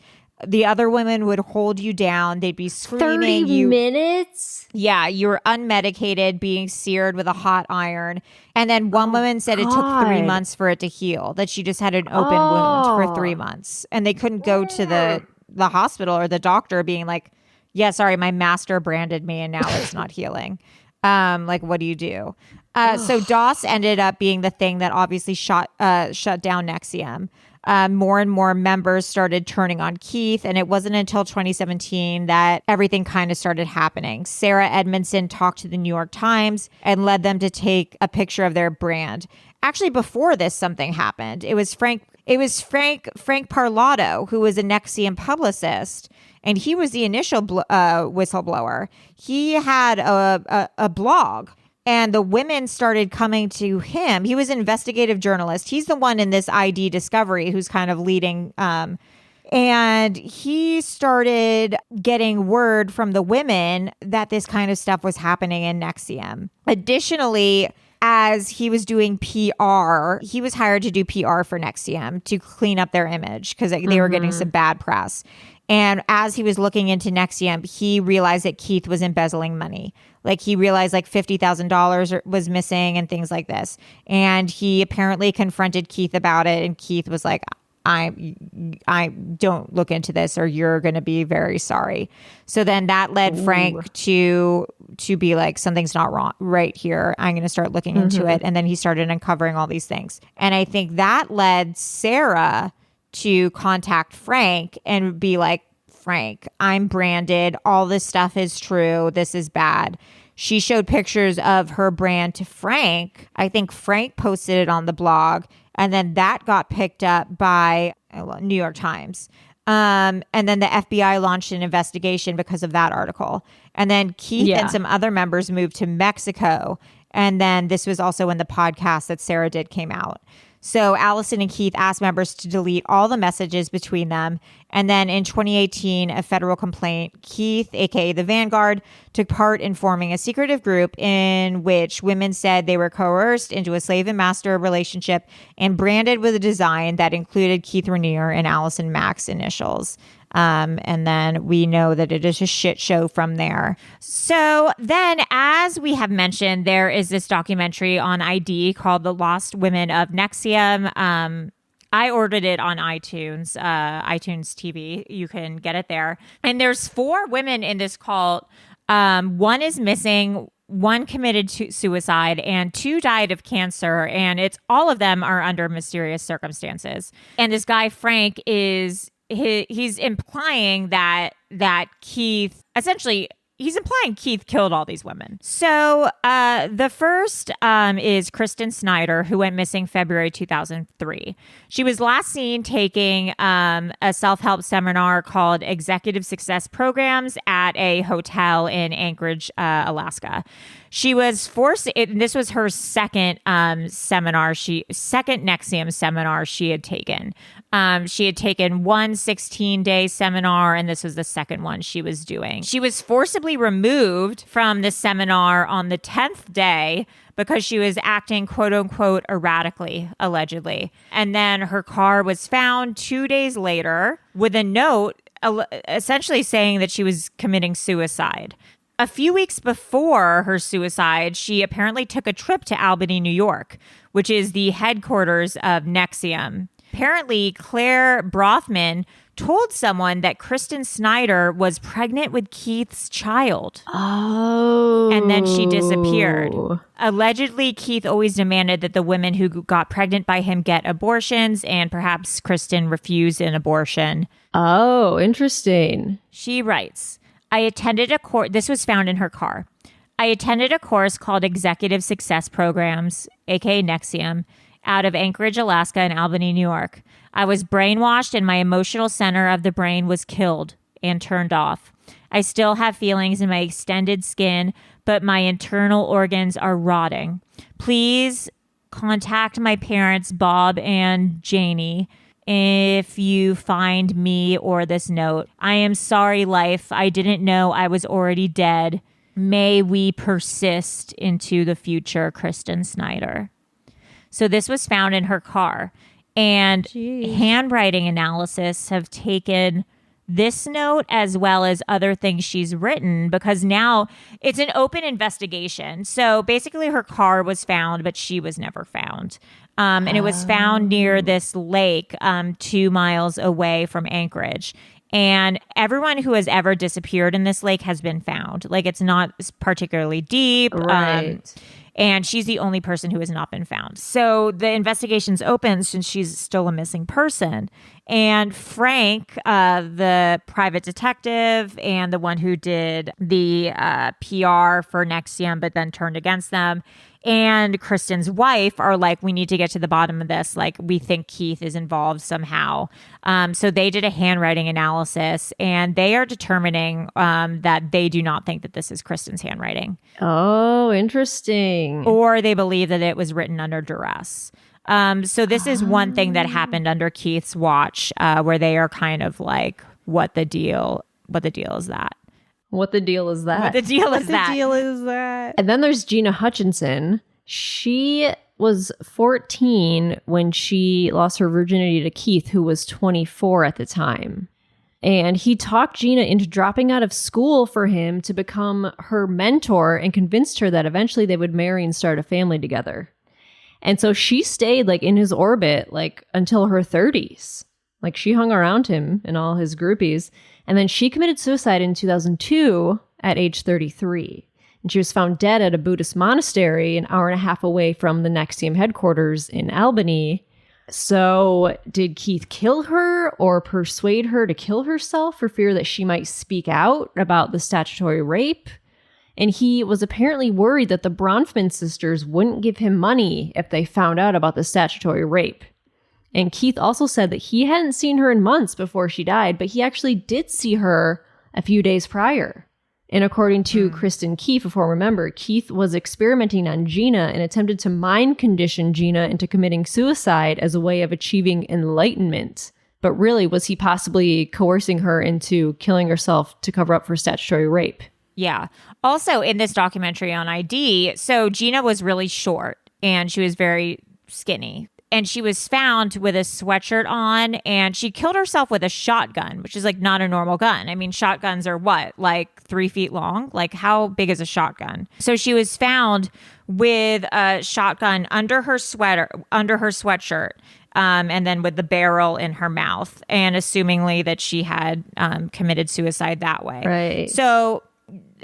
The other women would hold you down. They'd be screaming. 30 minutes? Yeah, you were unmedicated, being seared with a hot iron. And then one woman said it took 3 months for it to heal, that she just had an open wound for 3 months. And they couldn't go to the hospital or the doctor being like, yeah, sorry, my master branded me and now it's not healing. Like, what do you do? So DOS ended up being the thing that obviously shut down Nxivm. More and more members started turning on Keith, and it wasn't until 2017 that everything kind of started happening. Sarah Edmondson talked to the New York Times and led them to take a picture of their brand. Actually, before this, something happened. It was Frank Parlato, who was a Nxivm publicist, and he was the initial whistleblower. He had a blog. And the women started coming to him. He was an investigative journalist. He's the one in this ID discovery who's kind of leading. And he started getting word from the women that this kind of stuff was happening in Nxivm. Additionally, as he was doing PR, he was hired to do PR for Nxivm to clean up their image because they were getting some bad press. And as he was looking into Nxivm, he realized that Keith was embezzling money. Like he realized like $50,000 was missing and things like this. And he apparently confronted Keith about it. And Keith was like, I don't look into this or you're going to be very sorry. So then that led Frank to be like, something's not right here. I'm going to start looking into it. And then he started uncovering all these things. And I think that led Sarah to contact Frank and be like, Frank, I'm branded. All this stuff is true. This is bad. She showed pictures of her brand to Frank. I think Frank posted it on the blog, and then that got picked up by New York Times. And then the FBI launched an investigation because of that article. And then Keith and some other members moved to Mexico. And then this was also when the podcast that Sarah did came out. So Allison and Keith asked members to delete all the messages between them. And then in 2018, a federal complaint, Keith, aka the Vanguard, took part in forming a secretive group in which women said they were coerced into a slave and master relationship and branded with a design that included Keith Raniere and Allison Mack's initials. And then we know that it is a shit show from there. So then, as we have mentioned, there is this documentary on ID called The Lost Women of Nxivm. I ordered it on iTunes TV. You can get it there. And there's 4 women in this cult. One is missing. One committed suicide and 2 died of cancer. And all of them are under mysterious circumstances. And this guy, Frank, he's implying that Keith, essentially, he's implying Keith killed all these women. So the first is Kristen Snyder, who went missing February 2003. She was last seen taking a self-help seminar called Executive Success Programs at a hotel in Anchorage, Alaska. She was forced. This was her second seminar. Second Nxivm seminar she had taken. She had taken one 16-day seminar, and this was the second one she was doing. She was forcibly removed from the seminar on the 10th day because she was acting quote unquote erratically, allegedly. And then her car was found 2 days later with a note essentially saying that she was committing suicide. A few weeks before her suicide, she apparently took a trip to Albany, New York, which is the headquarters of Nxivm. Apparently, Claire Brothman told someone that Kristen Snyder was pregnant with Keith's child. Oh. And then she disappeared. Allegedly, Keith always demanded that the women who got pregnant by him get abortions, and perhaps Kristen refused an abortion. Oh, interesting. She writes, I attended a course. This was found in her car. I attended a course called Executive Success Programs, aka Nxivm, out of Anchorage, Alaska, and Albany, New York. I was brainwashed and my emotional center of the brain was killed and turned off. I still have feelings in my extended skin, but my internal organs are rotting. Please contact my parents, Bob and Janie, if you find me or this note. I am sorry, life. I didn't know I was already dead. May we persist into the future, Kristen Snyder. So this was found in her car. And handwriting analysis have taken this note as well as other things she's written, because now it's an open investigation. So basically her car was found, but she was never found. And it was found near this lake 2 miles away from Anchorage. And everyone who has ever disappeared in this lake has been found. Like, it's not particularly deep. Right. And she's the only person who has not been found. So the investigation's open since she's still a missing person. And Frank, the private detective and the one who did the PR for Nxivm but then turned against them, and Kristen's wife are like, we need to get to the bottom of this. Like, we think Keith is involved somehow. So they did a handwriting analysis, and they are determining that they do not think that this is Kristen's handwriting. Oh, interesting. Or they believe that it was written under duress. So this is one thing that happened under Keith's watch, where they are kind of like, what the deal is that? What the deal is that? What the deal is The that? deal is that. And then there's Gina Hutchinson. She was 14 when she lost her virginity to Keith, who was 24 at the time. And he talked Gina into dropping out of school for him to become her mentor and convinced her that eventually they would marry and start a family together. And so she stayed like in his orbit like until her 30s. Like, she hung around him and all his groupies. And then she committed suicide in 2002 at age 33. And she was found dead at a Buddhist monastery an hour and a half away from the Nxivm headquarters in Albany. So did Keith kill her or persuade her to kill herself for fear that she might speak out about the statutory rape? And he was apparently worried that the Bronfman sisters wouldn't give him money if they found out about the statutory rape. And Keith also said that he hadn't seen her in months before she died, but he actually did see her a few days prior. And according to Kristen Keefe, a former member, Keith was experimenting on Gina and attempted to mind condition Gina into committing suicide as a way of achieving enlightenment. But really, was he possibly coercing her into killing herself to cover up for statutory rape? Yeah. Also, in this documentary on ID, so Gina was really short and she was very skinny. And she was found with a sweatshirt on, and she killed herself with a shotgun, which is like not a normal gun. I mean, shotguns are what, like 3 feet long? Like, how big is a shotgun? So she was found with a shotgun under her sweatshirt, and then with the barrel in her mouth, and assumingly that she had committed suicide that way. Right. So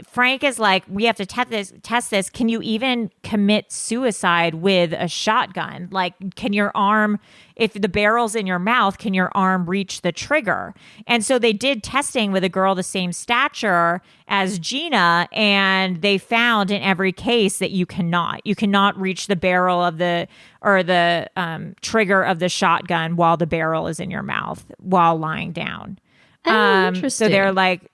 Frank is like, we have to test this. Can you even commit suicide with a shotgun? Like, can your arm, if the barrel's in your mouth, can your arm reach the trigger? And so they did testing with a girl the same stature as Gina, and they found in every case that you cannot reach the barrel of the trigger of the shotgun while the barrel is in your mouth while lying down. Interesting. So they're like,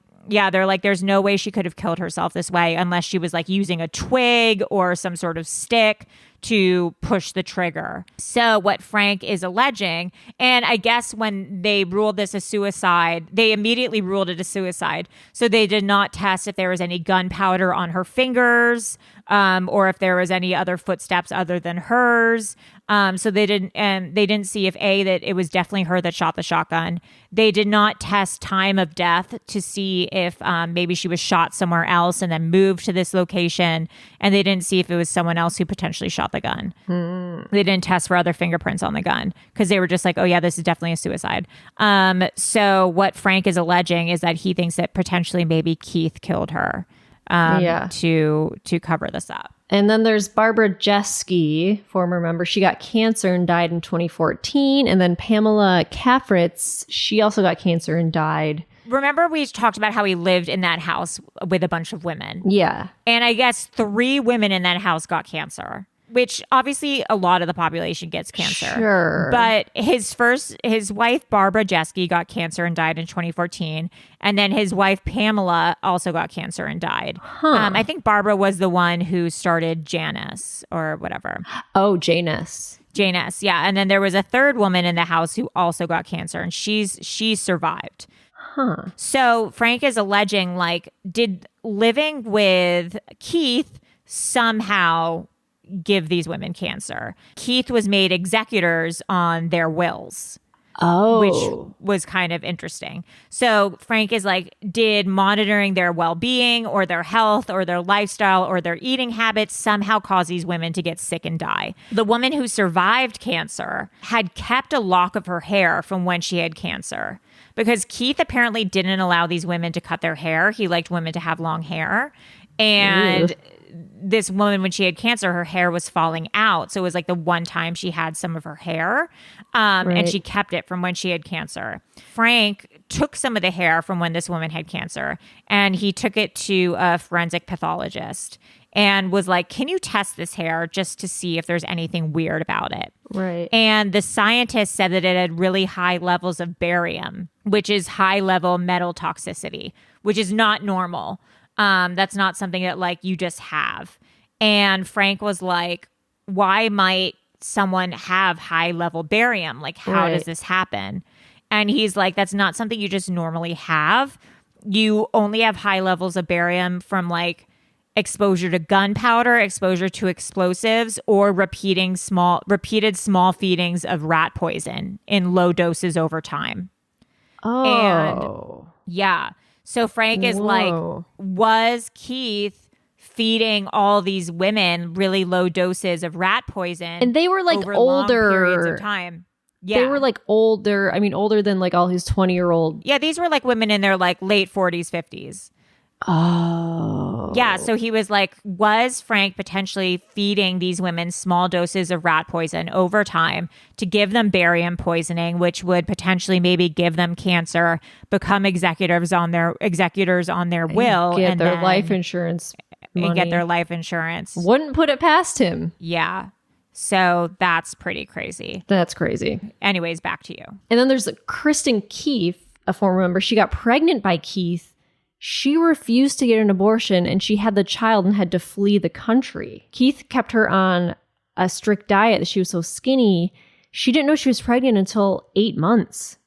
there's no way she could have killed herself this way unless she was like using a twig or some sort of stick to push the trigger. So what Frank is alleging, and I guess when they ruled this a suicide, they immediately ruled it a suicide. So they did not test if there was any gunpowder on her fingers, or if there was any other footsteps other than hers. So they didn't see if that it was definitely her that shot the shotgun. They did not test time of death to see if maybe she was shot somewhere else and then moved to this location. And they didn't see if it was someone else who potentially shot about the gun. They didn't test for other fingerprints on the gun because they were just like, oh yeah, this is definitely a suicide. So what Frank is alleging is that he thinks that potentially maybe Keith killed her to cover this up. And then there's Barbara Jeske, former member. She got cancer and died in 2014. And then Pamela Kaffritz, she also got cancer and died. Remember we talked about how he lived in that house with a bunch of women? Yeah. And I guess 3 women in that house got cancer, which obviously a lot of the population gets cancer. Sure. But his wife, Barbara Jeske, got cancer and died in 2014. And then his wife, Pamela, also got cancer and died. I think Barbara was the one who started Janus or whatever. Oh, Janus. Janus, yeah. And then there was a 3rd woman in the house who also got cancer, and she survived. So Frank is alleging, like, did living with Keith somehow give these women cancer? Keith was made executors on their wills. Which was kind of interesting. So Frank is like, did monitoring their well-being or their health or their lifestyle or their eating habits somehow cause these women to get sick and die? The woman who survived cancer had kept a lock of her hair from when she had cancer because Keith apparently didn't allow these women to cut their hair. He liked women to have long hair. And this woman, when she had cancer, her hair was falling out. So it was like the one time she had some of her hair, and she kept it from when she had cancer. Frank took some of the hair from when this woman had cancer, and he took it to a forensic pathologist and was like, can you test this hair just to see if there's anything weird about it? Right. And the scientist said that it had really high levels of barium, which is high-level metal toxicity, which is not normal. That's not something that like you just have. And Frank was like, why might someone have high level barium? Like, how does this happen? And he's like, that's not something you just normally have. You only have high levels of barium from like exposure to gunpowder, exposure to explosives, or repeated small feedings of rat poison in low doses over time. And yeah. So Frank is like, was Keith feeding all these women really low doses of rat poison? And they were like over older long periods of time. Yeah. They were like older. I mean, older than like all his 20-year-old. Yeah, these were like women in their like late 40s, 50s. Oh. Yeah, so he was like, was Frank potentially feeding these women small doses of rat poison over time to give them barium poisoning, which would potentially maybe give them cancer, become executors on their will, get and their then, life insurance money. And get their life insurance. Wouldn't put it past him. Yeah. So that's pretty crazy. That's crazy. Anyways, back to you. And then there's Kristen Keith, a former member. She got pregnant by Keith. She refused to get an abortion, and she had the child and had to flee the country. Keith kept her on a strict diet. She was so skinny. She didn't know she was pregnant until 8 months,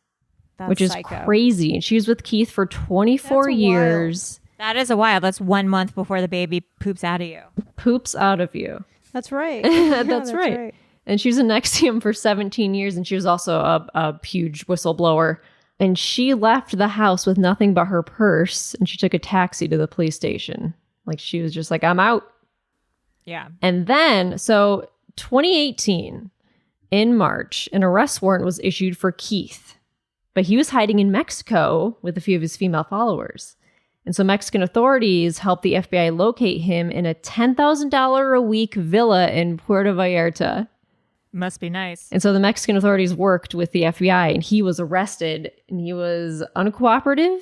which is crazy. And she was with Keith for 24 years. That is a while. That's 1 month before the baby poops out of you. Poops out of you. That's right. That's right. And she was in Nxivm for 17 years, and she was also a huge whistleblower. And she left the house with nothing but her purse, and she took a taxi to the police station. Like, she was just like, I'm out. Yeah. And then, so 2018, in March, an arrest warrant was issued for Keith. But he was hiding in Mexico with a few of his female followers. And so Mexican authorities helped the FBI locate him in a $10,000 a week villa in Puerto Vallarta. Must be nice. And so the Mexican authorities worked with the FBI, and he was arrested, and he was uncooperative.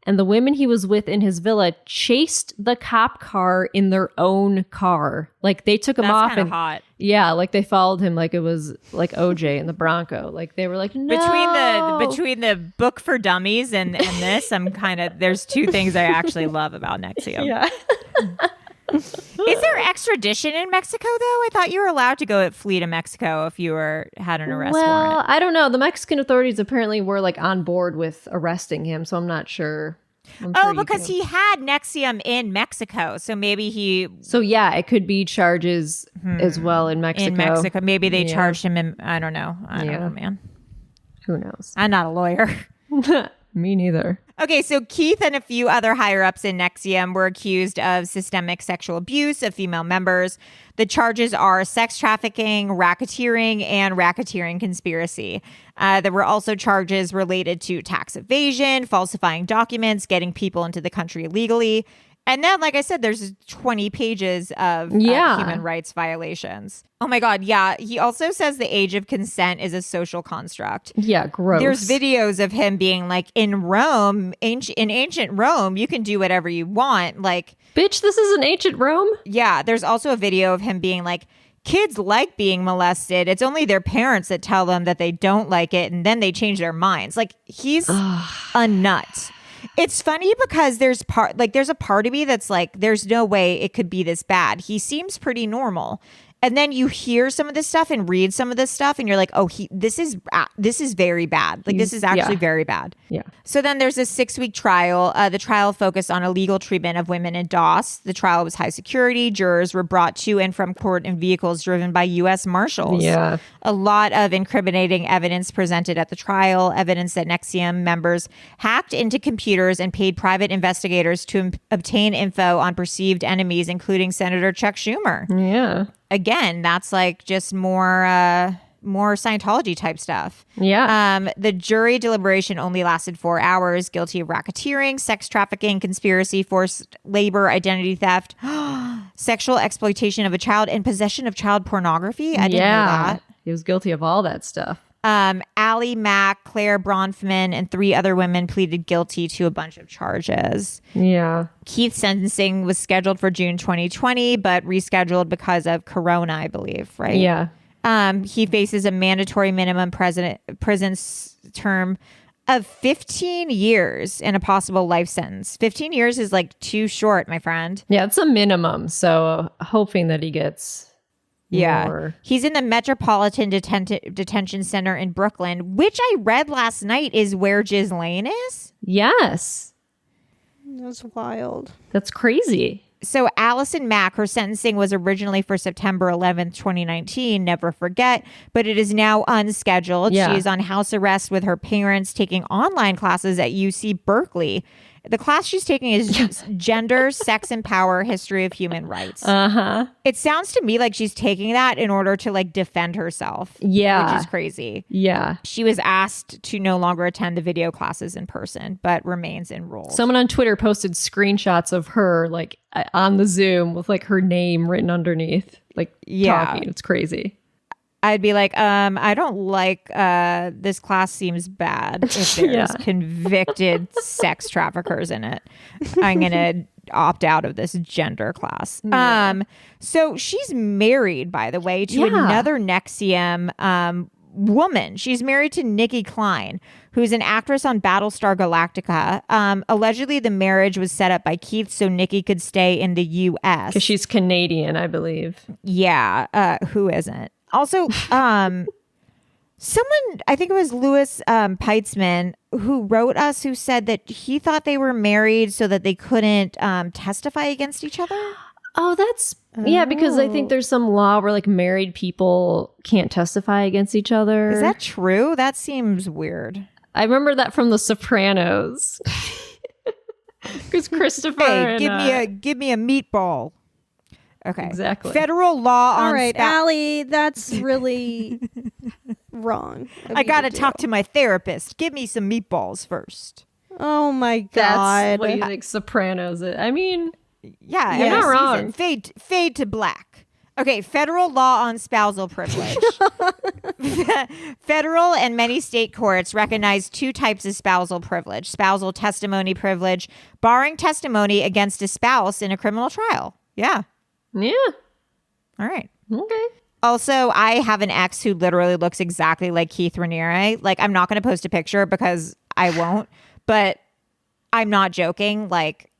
And the women he was with in his villa chased the cop car in their own car. Like, they took him off. That's kind of hot. Yeah, like they followed him like it was like OJ and the Bronco. Like, they were like, no. Between the book for dummies and this, I'm kind of, there's two things I actually love about Nxivm. Yeah. Is there extradition in Mexico, though? I thought you were allowed to flee to Mexico if you had an arrest warrant. Well, I don't know. The Mexican authorities apparently were like on board with arresting him, so I'm not sure. Because he had Nxivm in Mexico, so maybe he... So yeah, it could be charges as well in Mexico. In Mexico. Maybe they charged him in... I don't know. I don't know, man. Who knows? I'm not a lawyer. me neither. Okay, so Keith and a few other higher-ups in Nxivm were accused of systemic sexual abuse of female members. The charges are sex trafficking, racketeering, and racketeering conspiracy. There were also charges related to tax evasion, falsifying documents, getting people into the country illegally. And then, like I said, there's 20 pages of human rights violations. Oh my God, yeah. He also says the age of consent is a social construct. Yeah, gross. There's videos of him being like, in Rome, in ancient Rome, you can do whatever you want. Like, bitch, this is an ancient Rome? Yeah, there's also a video of him being like, kids like being molested. It's only their parents that tell them that they don't like it, and then they change their minds. Like, he's a nut. It's funny because there's a part of me that's like, there's no way it could be this bad. He seems pretty normal. And then you hear some of this stuff and read some of this stuff and you're like, oh, this is very bad. Like, this is actually very bad. Yeah. So then there's a 6-week trial. The trial focused on illegal treatment of women in DOS. The trial was high security. Jurors were brought to and from court in vehicles driven by U.S. Marshals. Yeah. A lot of incriminating evidence presented at the trial, evidence that Nxivm members hacked into computers and paid private investigators to obtain info on perceived enemies, including Senator Chuck Schumer. Yeah. Again, that's like just more Scientology type stuff. Yeah. The jury deliberation only lasted 4 hours. Guilty of racketeering, sex trafficking, conspiracy, forced labor, identity theft, sexual exploitation of a child, and possession of child pornography. I didn't know that. He was guilty of all that stuff. Allison Mack, Claire Bronfman, and 3 other women pleaded guilty to a bunch of charges. Yeah. Keith's sentencing was scheduled for June 2020, but rescheduled because of Corona, I believe, right? Yeah. He faces a mandatory minimum prison term of 15 years and a possible life sentence. 15 years is like too short, my friend. Yeah, it's a minimum. So hoping that he gets more. He's in the Metropolitan Detention Center in Brooklyn, which I read last night is where Ghislaine is. Yes. That's wild. That's crazy. So Allison Mack, her sentencing was originally for September 11th, 2019. Never forget. But it is now unscheduled. Yeah. She is on house arrest with her parents taking online classes at UC Berkeley. The class she's taking is Gender, Sex and Power, History of Human Rights. Uh-huh. It sounds to me like she's taking that in order to like defend herself. Yeah. Which is crazy. Yeah. She was asked to no longer attend the video classes in person, but remains enrolled. Someone on Twitter posted screenshots of her like on the Zoom with like her name written underneath, like talking. It's crazy. I'd be like, I don't like this class seems bad if there's convicted sex traffickers in it. I'm going to opt out of this gender class. Yeah. So she's married, by the way, to another Nxivm woman. She's married to Nikki Klein, who's an actress on Battlestar Galactica. Allegedly, the marriage was set up by Keith so Nikki could stay in the U.S. Because she's Canadian, I believe. Yeah. Who isn't? Also, someone, I think it was Louis Peitzman, who wrote us, who said that he thought they were married so that they couldn't testify against each other. Oh, that's... Yeah, because I think there's some law where like married people can't testify against each other. Is that true? That seems weird. I remember that from The Sopranos. Because Christopher... Hey, give me a meatball. Okay. Exactly. Federal law on... All right, Allie, that's really wrong. I got to talk to my therapist. Give me some meatballs first. Oh my God. That's what you think Sopranos is. I mean... Yeah, you're not wrong. Fade to black. Okay, federal law on spousal privilege. Federal and many state courts recognize 2 types of spousal privilege. Spousal testimony privilege, barring testimony against a spouse in a criminal trial. Yeah. Yeah. All right. Okay. Also, I have an ex who literally looks exactly like Keith Raniere. Like, I'm not going to post a picture because I won't, but I'm not joking. Like,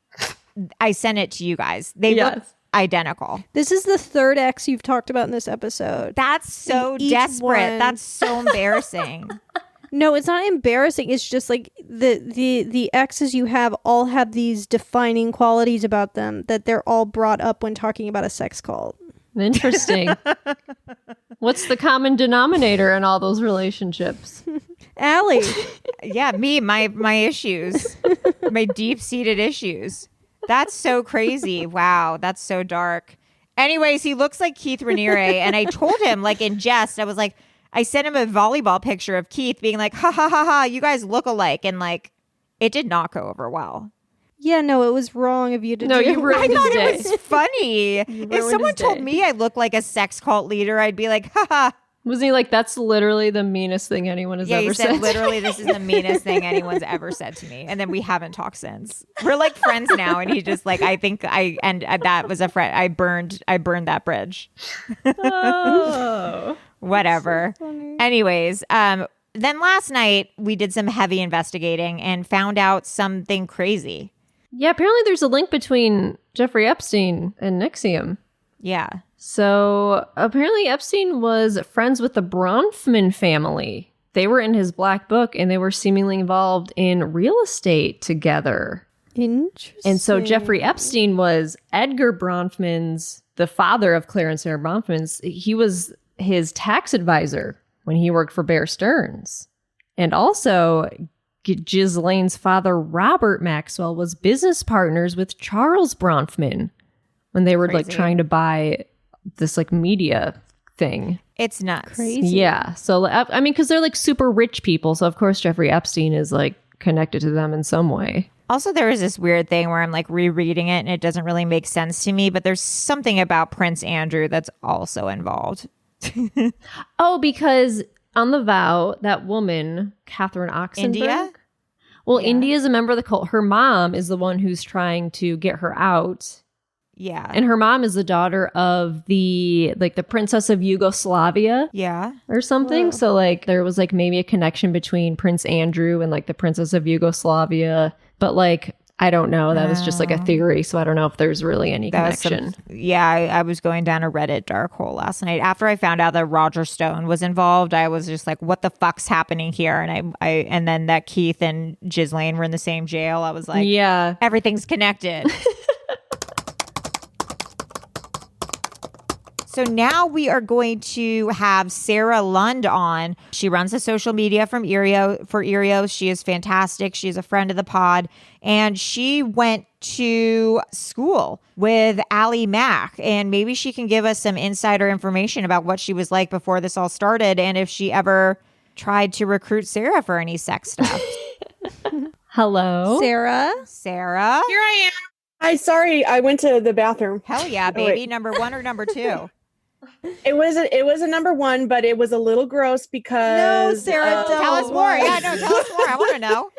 I sent it to you guys. They look identical. This is the 3rd ex you've talked about in this episode. That's so desperate. That's so embarrassing. No, it's not embarrassing. It's just like the exes you have all have these defining qualities about them that they're all brought up when talking about a sex cult. Interesting. What's the common denominator in all those relationships? Allie. Yeah, me, my issues, my deep-seated issues. That's so crazy. Wow, that's so dark. Anyways, he looks like Keith Raniere, and I told him, like, in jest, I was like, I sent him a volleyball picture of Keith being like, ha ha ha ha, you guys look alike, and like, it did not go over well. Yeah, no, it was wrong of you to No, do. you ruined his day. It was funny. If someone his told day. me I look like a sex cult leader, I'd be like, ha ha. Wasn't he like, that's literally the meanest thing anyone has Yeah, ever he said, said? literally, this is the meanest thing anyone's ever said to me. And then we haven't talked since. We're like friends now. And he just like, I think that was a friend. I burned that bridge. Oh. Whatever. Anyways, then last night we did some heavy investigating and found out something crazy. Yeah, apparently there's a link between Jeffrey Epstein and Nxivm. Yeah. So apparently Epstein was friends with the Bronfman family. They were in his black book and they were seemingly involved in real estate together. Interesting. And so Jeffrey Epstein was Edgar Bronfman's, the father of Clarence and Bronfman's. He was his tax advisor when he worked for Bear Stearns. And also Ghislaine's father, Robert Maxwell, was business partners with Charles Bronfman when they were like Crazy. trying to buy this like media thing. It's nuts. Crazy. Yeah. So, I mean, because they're like super rich people. So, of course, Jeffrey Epstein is like connected to them in some way. Also, there is this weird thing where I'm like rereading it and it doesn't really make sense to me, but there's something about Prince Andrew that's also involved. Oh, because on the vow, that woman, Catherine Oxenberg. India? Well, Yeah. India is a member of the cult. Her mom is the one who's trying to get her out. Yeah. And her mom is the daughter of the princess of Yugoslavia Yeah. or something. Whoa. So like there was like maybe a connection between Prince Andrew and like the princess of Yugoslavia. But like, I don't know. That was just like a theory. So I don't know if there's really any That was connection. I was going down a Reddit dark hole last night. After I found out that Roger Stone was involved, I was just like, what the fuck's happening here? And and then that Keith and Ghislaine were in the same jail. I was like, Yeah. everything's connected. So now we are going to have Sarah Lund on. She runs the social media for Earios. She is fantastic. She's a friend of the pod. And she went to school with Allison Mack. And maybe she can give us some insider information about what she was like before this all started and if she ever tried to recruit Sarah for any sex stuff. Hello. Sarah. Sarah? Here I am. Hi, sorry, I went to the bathroom. Hell yeah, Oh, wait. baby. Number one or number two? It was a number one, but it was a little gross because Sarah, don't. Tell us more. Yeah, no, tell us more. I want to know.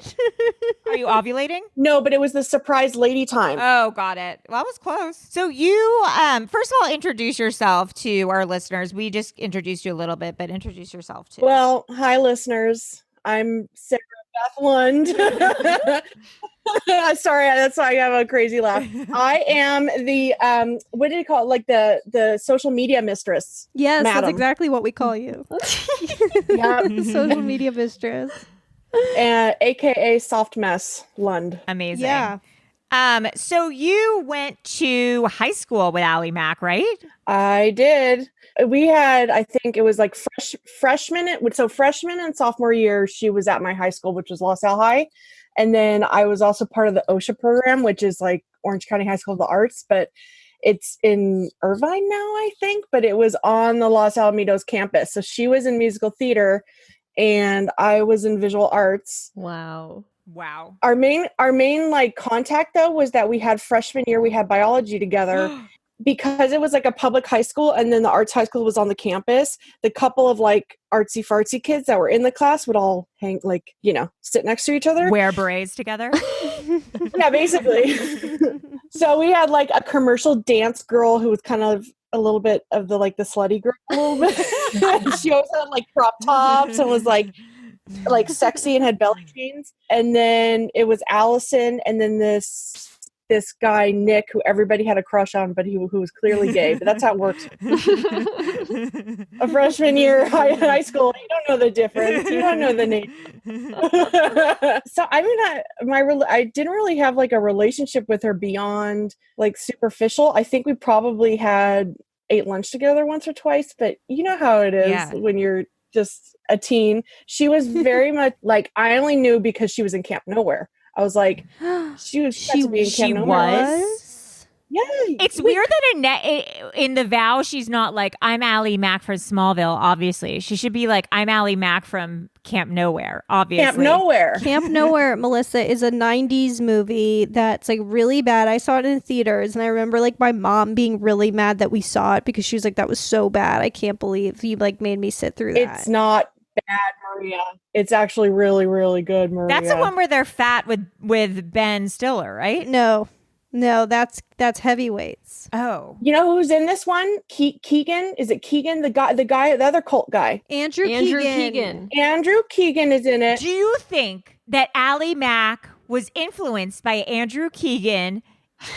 Are you ovulating? No, but it was the surprise lady time. Oh, got it. Well, that was close. So you, first of all, introduce yourself to our listeners. We just introduced you a little bit, but introduce yourself too. Well, hi listeners. I'm Sarah Beth Lund. Sorry, that's why I have a crazy laugh. I am the what do you call it? Like the social media mistress. Yes, Madam. that's exactly what we call you. Yeah, Social media mistress. aka Soft Mess Lund. Amazing. Yeah. So you went to high school with Allison Mack, right? I did. We had, I think it was like freshman. So freshman and sophomore year, she was at my high school, which was LaSalle High. And then I was also part of the OSHA program, which is like Orange County High School of the Arts, but it's in Irvine now, I think, but it was on the Los Alamitos campus. So she was in musical theater and I was in visual arts. Wow. Wow. Our main like contact though was that we had freshman year, we had biology together. Because it was like a public high school and then the arts high school was on the campus, the couple of like artsy fartsy kids that were in the class would all hang like, sit next to each other. Wear berets together. Yeah, basically. So we had like a commercial dance girl who was kind of a little bit of the like the slutty girl a little bit. She always had like crop tops and was like sexy and had belly chains. And then it was Allison and then this guy, Nick, who everybody had a crush on, but who was clearly gay. But that's how it works. A freshman year high school, you don't know the difference. You don't know the name. So I mean, I didn't really have like a relationship with her beyond like superficial. I think we probably ate lunch together once or twice, but you know how it is when you're just a teen. She was very much like, I only knew because she was in Camp Nowhere. I was like, she was supposed to be in Camp Nowhere. Yeah. It's weird that in the vow, she's not like, I'm Allie Mack from Smallville, obviously. She should be like, I'm Allie Mack from Camp Nowhere, obviously. Camp Nowhere. Camp Nowhere, Melissa, is a 90s movie that's like really bad. I saw it in theaters, and I remember like my mom being really mad that we saw it because she was like, that was so bad. I can't believe you like made me sit through that. It's not bad, Maria. It's actually really, really good, Maria. That's the one where they're fat with Ben Stiller, right? No, that's Heavyweights. Oh. You know who's in this one? Keegan? Is it Keegan? The other cult guy. Andrew Keegan. Andrew Keegan is in it. Do you think that Allie Mack was influenced by Andrew Keegan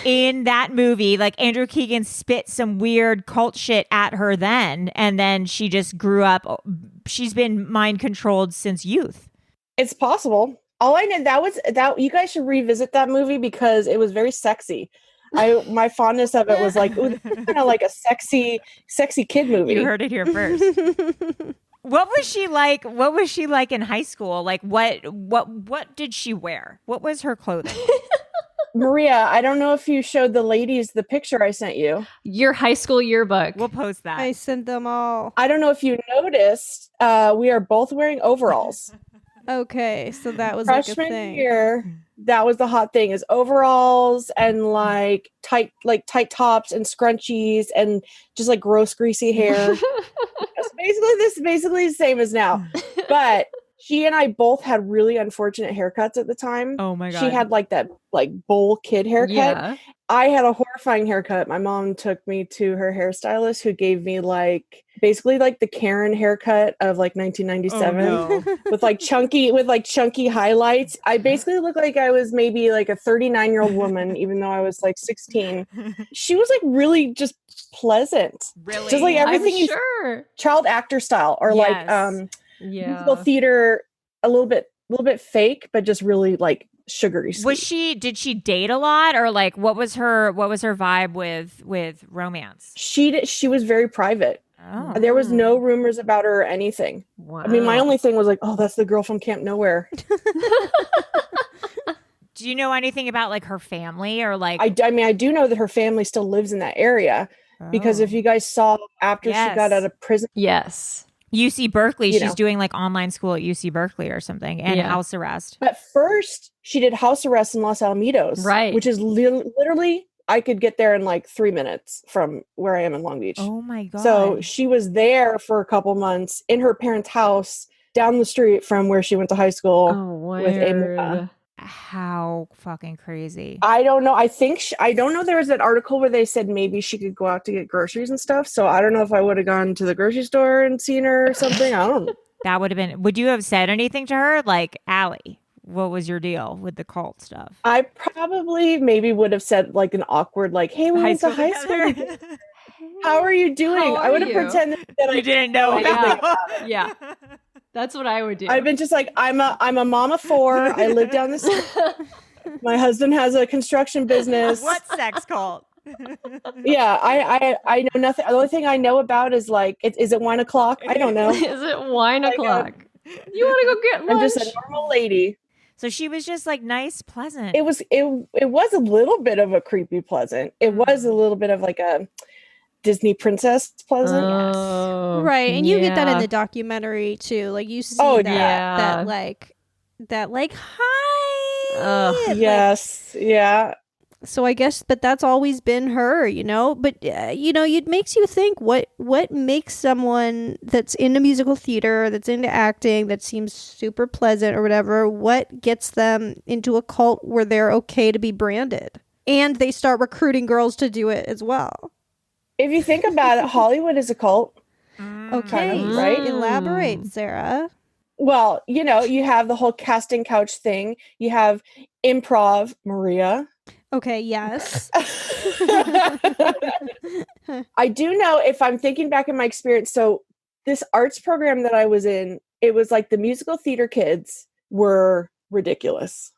in that movie? Like Andrew Keegan spit some weird cult shit at her then, and then she just grew up. She's been mind controlled since youth. It's possible. All I know that you guys should revisit that movie because it was very sexy. My fondness of it was like, ooh, this is kind of like a sexy kid movie. You heard it here first. What was she like? What was she like in high school? Like what did she wear? What was her clothing? Maria, I don't know if you showed the ladies the picture I sent you. Your high school yearbook. We'll post that. I sent them all. I don't know if you noticed, we are both wearing overalls. Okay, so that was Freshman like a thing. year, that was the hot thing, is overalls and like tight tops and scrunchies and just like gross greasy hair. It's basically the same as now. But she and I both had really unfortunate haircuts at the time. Oh my God. She had like that like bowl kid haircut. Yeah. I had a horrifying haircut. My mom took me to her hairstylist who gave me like basically like the Karen haircut of like 1997 with like chunky highlights. I basically looked like I was maybe like a 39-year-old woman, even though I was like 16. She was like really just pleasant. Really? Just like everything I'm sure. child actor style or Yes. musical theater, a little bit fake, but just really like sugary sweet. Did she date a lot, or like what was her vibe with romance? She was very private. Oh. There was no rumors about her or anything. Wow. I mean, my only thing was like, oh, that's the girl from Camp Nowhere. Do you know anything about like her family or like? I mean, I do know that her family still lives in that area because if you guys saw after she got out of prison. Yes. UC Berkeley, she's know. doing like online school at UC Berkeley or something, and house arrest. But first, she did house arrest in Los Alamitos, right? Which is literally, I could get there in like 3 minutes from where I am in Long Beach. Oh my God! So she was there for a couple months in her parents' house down the street from where she went to high school with Amway. How fucking crazy. I don't know. I don't know. There was that article where they said maybe she could go out to get groceries and stuff. So I don't know if I would have gone to the grocery store and seen her or something. I don't know. That would have been, would you have said anything to her? Like, Allie, what was your deal with the cult stuff? I probably maybe would have said like an awkward, like, hey, we went to high school. How are you doing? I would have pretended that I didn't know anything about it. Yeah. That's what I would do. I've been just like, I'm a mom of 4. I live down the street. My husband has a construction business. What sex cult? Yeah, I know nothing. The only thing I know about is like, is it wine o'clock? I don't know. Is it wine o'clock? You want to go get lunch? I'm just a normal lady. So she was just like nice, pleasant. It was a little bit of a creepy pleasant. It was a little bit of like a Disney princess pleasant. Oh, right, and you get that in the documentary too. Like you see that hi. Yes, yeah. So I guess, but that's always been her, you know. But it makes you think what makes someone that's into musical theater, that's into acting, that seems super pleasant or whatever. What gets them into a cult where they're okay to be branded, and they start recruiting girls to do it as well. If you think about it, Hollywood is a cult. Okay, kind of, right? Elaborate, Sarah. Well, you have the whole casting couch thing. You have improv, Maria. Okay, yes. I do know, if I'm thinking back in my experience, so this arts program that I was in, it was like the musical theater kids were ridiculous.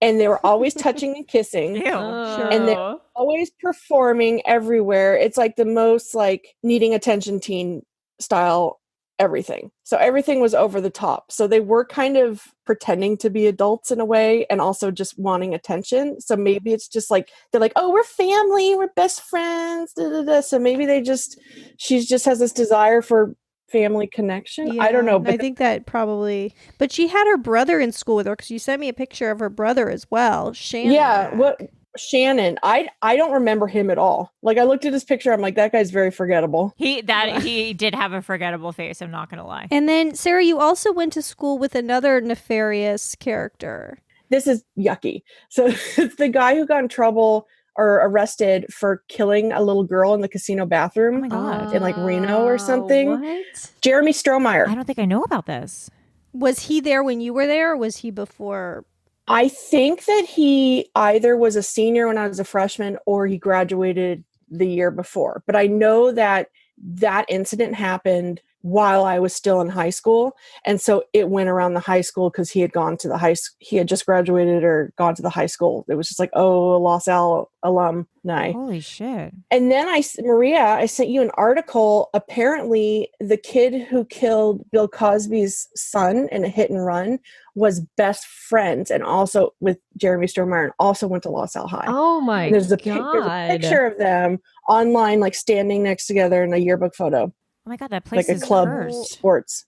And they were always touching and kissing. And they're always performing everywhere. It's like the most like needing attention teen style everything. So everything was over the top. So they were kind of pretending to be adults in a way and also just wanting attention. So maybe it's just like, they're like, oh, we're family, we're best friends. Da, da, da. So maybe she just has this desire for family connection. I don't know. But I think that probably, but she had her brother in school with her because you sent me a picture of her brother as well, Shannon. Yeah, Shannon? I don't remember him at all. Like I looked at his picture, I'm like, that guy's very forgettable. He did have a forgettable face, I'm not gonna lie. And then Sarah, you also went to school with another nefarious character. This is yucky. So it's the guy who got in trouble or arrested for killing a little girl in the casino bathroom. Oh my God. In like Reno or something. What? Jeremy Strohmeyer. I don't think I know about this. Was he there when you were there, or was he before? I think that he either was a senior when I was a freshman or he graduated the year before. But I know that incident happened while I was still in high school. And so it went around the high school because he had gone to he had just graduated or gone to the high school. It was just like, oh, Los Al alumni. Holy shit. And then Maria, I sent you an article. Apparently the kid who killed Bill Cosby's son in a hit and run was best friends and also with Jeremy Strohmeyer and also went to Los Al High. Oh my there's a God. picture of them online, like standing next together in a yearbook photo. Oh my God, that place Like is a club cursed. sports.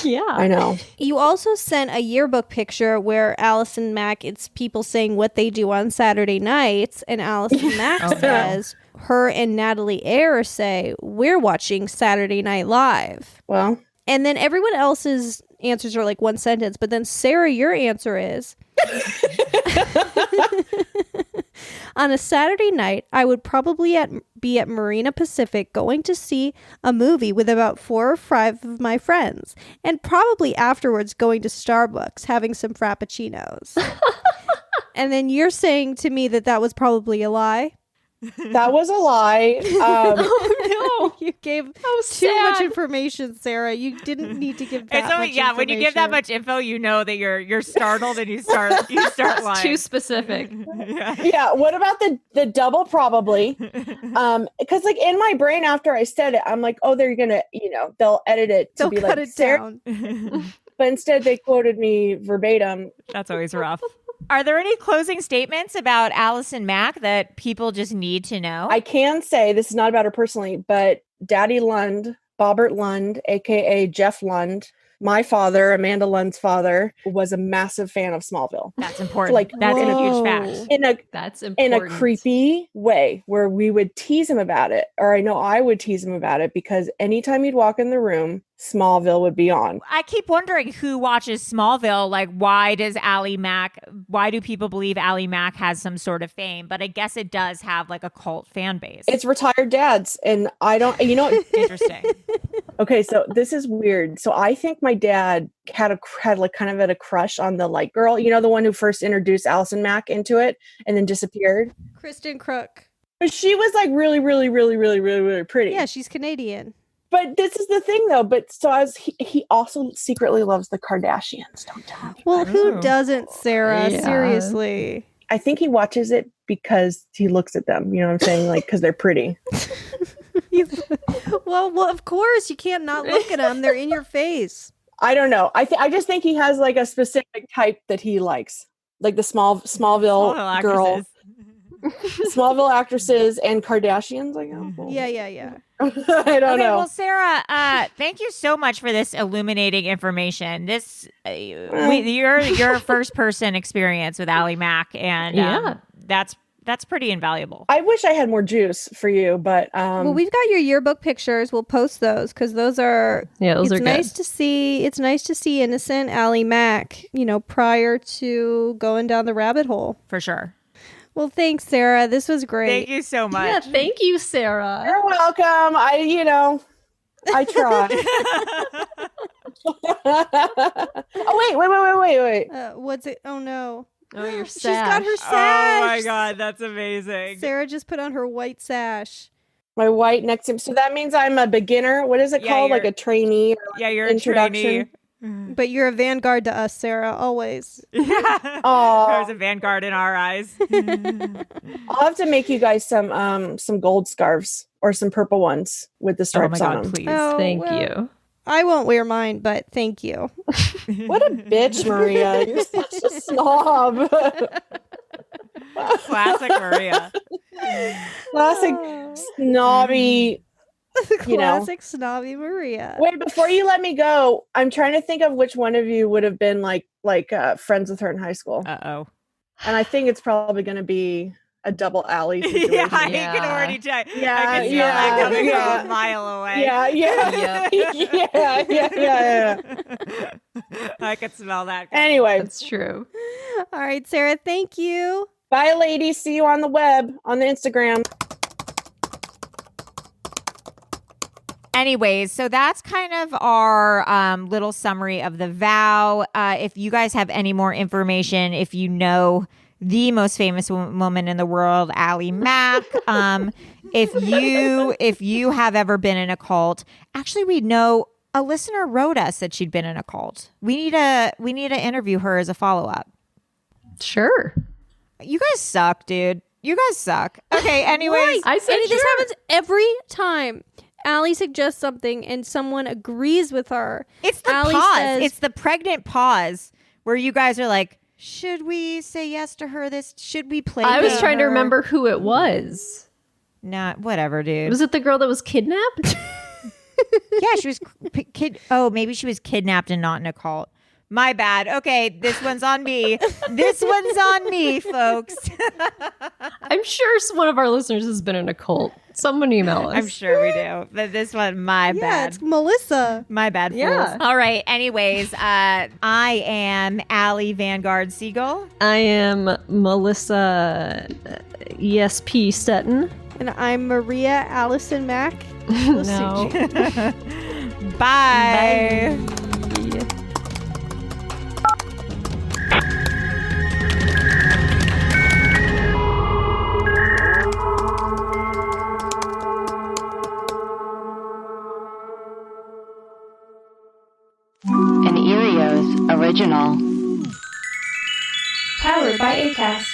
Yeah. I know. You also sent a yearbook picture where Allison Mack, it's people saying what they do on Saturday nights. And Allison Mack says her and Natalie Ayers say, we're watching Saturday Night Live. Well, and then everyone else's answers are like one sentence. But then Sarah, your answer is, on a Saturday night, I would probably be at Marina Pacific going to see a movie with about 4 or 5 of my friends. And probably afterwards going to Starbucks, having some Frappuccinos. And then you're saying to me that was probably a lie? that was a lie. Oh You gave too sad. much information, Sarah. You didn't need to give that much Yeah, when you give that information. much info, you know that you're startled and you start lying. Too specific. Yeah. What about the double probably? Because like in my brain after I said it, I'm like, oh, they're gonna, they'll edit it to They'll be cut like it Sarah. down. But instead they quoted me verbatim. That's always rough. Are there any closing statements about Allison Mack that people just need to know? I can say this is not about her personally, but Daddy Lund, Bobbert Lund, aka Jeff Lund, my father, Amanda Lund's father, was a massive fan of Smallville. That's important. Like, that's a huge whoa. fact. That's In important. a creepy way where we would tease him about it, or I know I would tease him about it because anytime he'd walk in the room, Smallville would be on. I keep wondering who watches Smallville. Like, why do people believe Ally Mack has some sort of fame? But I guess it does have like a cult fan base. It's retired dads, and I don't, Interesting. Okay, so this is weird. So I think my dad had like kind of a crush on the light girl, the one who first introduced Allison Mack into it and then disappeared. Kristen Crook. But she was like really, really, really, really, really, really pretty. Yeah, she's Canadian. But this is the thing though. But so he also secretly loves the Kardashians. Don't tell me. Well, who doesn't, Sarah? Yeah. Seriously. I think he watches it because he looks at them. You know what I'm saying? Like, because they're pretty. well, of course you can't not look at them. They're in your face. I don't know. I just think he has like a specific type that he likes, like the Smallville girl, Smallville actresses, and Kardashians. Like, Yeah. I don't know. Well, Sarah, thank you so much for this illuminating information. This your first person experience with Ally Mack, and that's pretty invaluable. I wish I had more juice for you, but well, we've got your yearbook pictures. We'll post those because those are those are nice good. to see. It's nice to see innocent Ally Mack, prior to going down the rabbit hole. For sure. Well, thanks, Sarah. This was great. Thank you so much. Yeah, thank you, Sarah. you're welcome. I try. Oh wait. What's it? Oh no. Oh, you're She's sad. got her sash. Oh my God, that's amazing. Sarah just put on her white sash. My white Nxivm. So that means I'm a beginner. What is it Yeah, called? Like you're- a trainee? Or Yeah, you're a introduction? trainee. But you're a vanguard to us, Sarah, always. Aw. There's a vanguard in our eyes. I'll have to make you guys some gold scarves or some purple ones with the Oh stripes my on God, them. please. Oh, Thank well, you. I won't wear mine, but thank you. What a bitch, Maria. You're such a snob. Classic Maria. Classic snobby. Classic snobby Maria. Wait, before you let me go, I'm trying to think of which one of you would have been like friends with her in high school. Uh-oh. And I think it's probably going to be a double alley situation. Yeah, I can already tell. Yeah, I can smell that coming from a mile away. Yeah. I can smell that. Anyway, That's true. All right, Sarah, thank you. bye, ladies. See you on the web, on the Instagram. Anyways, so that's kind of our little summary of the vow. If you guys have any more information, if you know the most famous woman in the world, Allison Mack, if you have ever been in a cult, actually, we know a listener wrote us that she'd been in a cult. We need to interview her as a follow up. Sure. You guys suck, dude. You guys suck. Okay. Anyways, I said This happens every time. Allie suggests something and someone agrees with her. it's the Allie pause. says- It's the pregnant pause where you guys are like, should we say yes to her? Should we play? I was with trying to her? remember who it was. Nah, whatever, dude. Was it the girl that was kidnapped? Yeah, she was Oh, maybe she was kidnapped and not in a cult. My bad. Okay, this one's on me. This one's on me, folks. I'm sure one of our listeners has been in a cult. Someone email us. I'm sure we do. But this one, my Yeah, bad. it's Melissa. My bad, Yeah. fools. All right. Anyways, I am Allie Vanguard Siegel. I am Melissa ESP Stetton. And I'm Maria Allison Mack. No. Bye. An Erios original. Powered by Acast.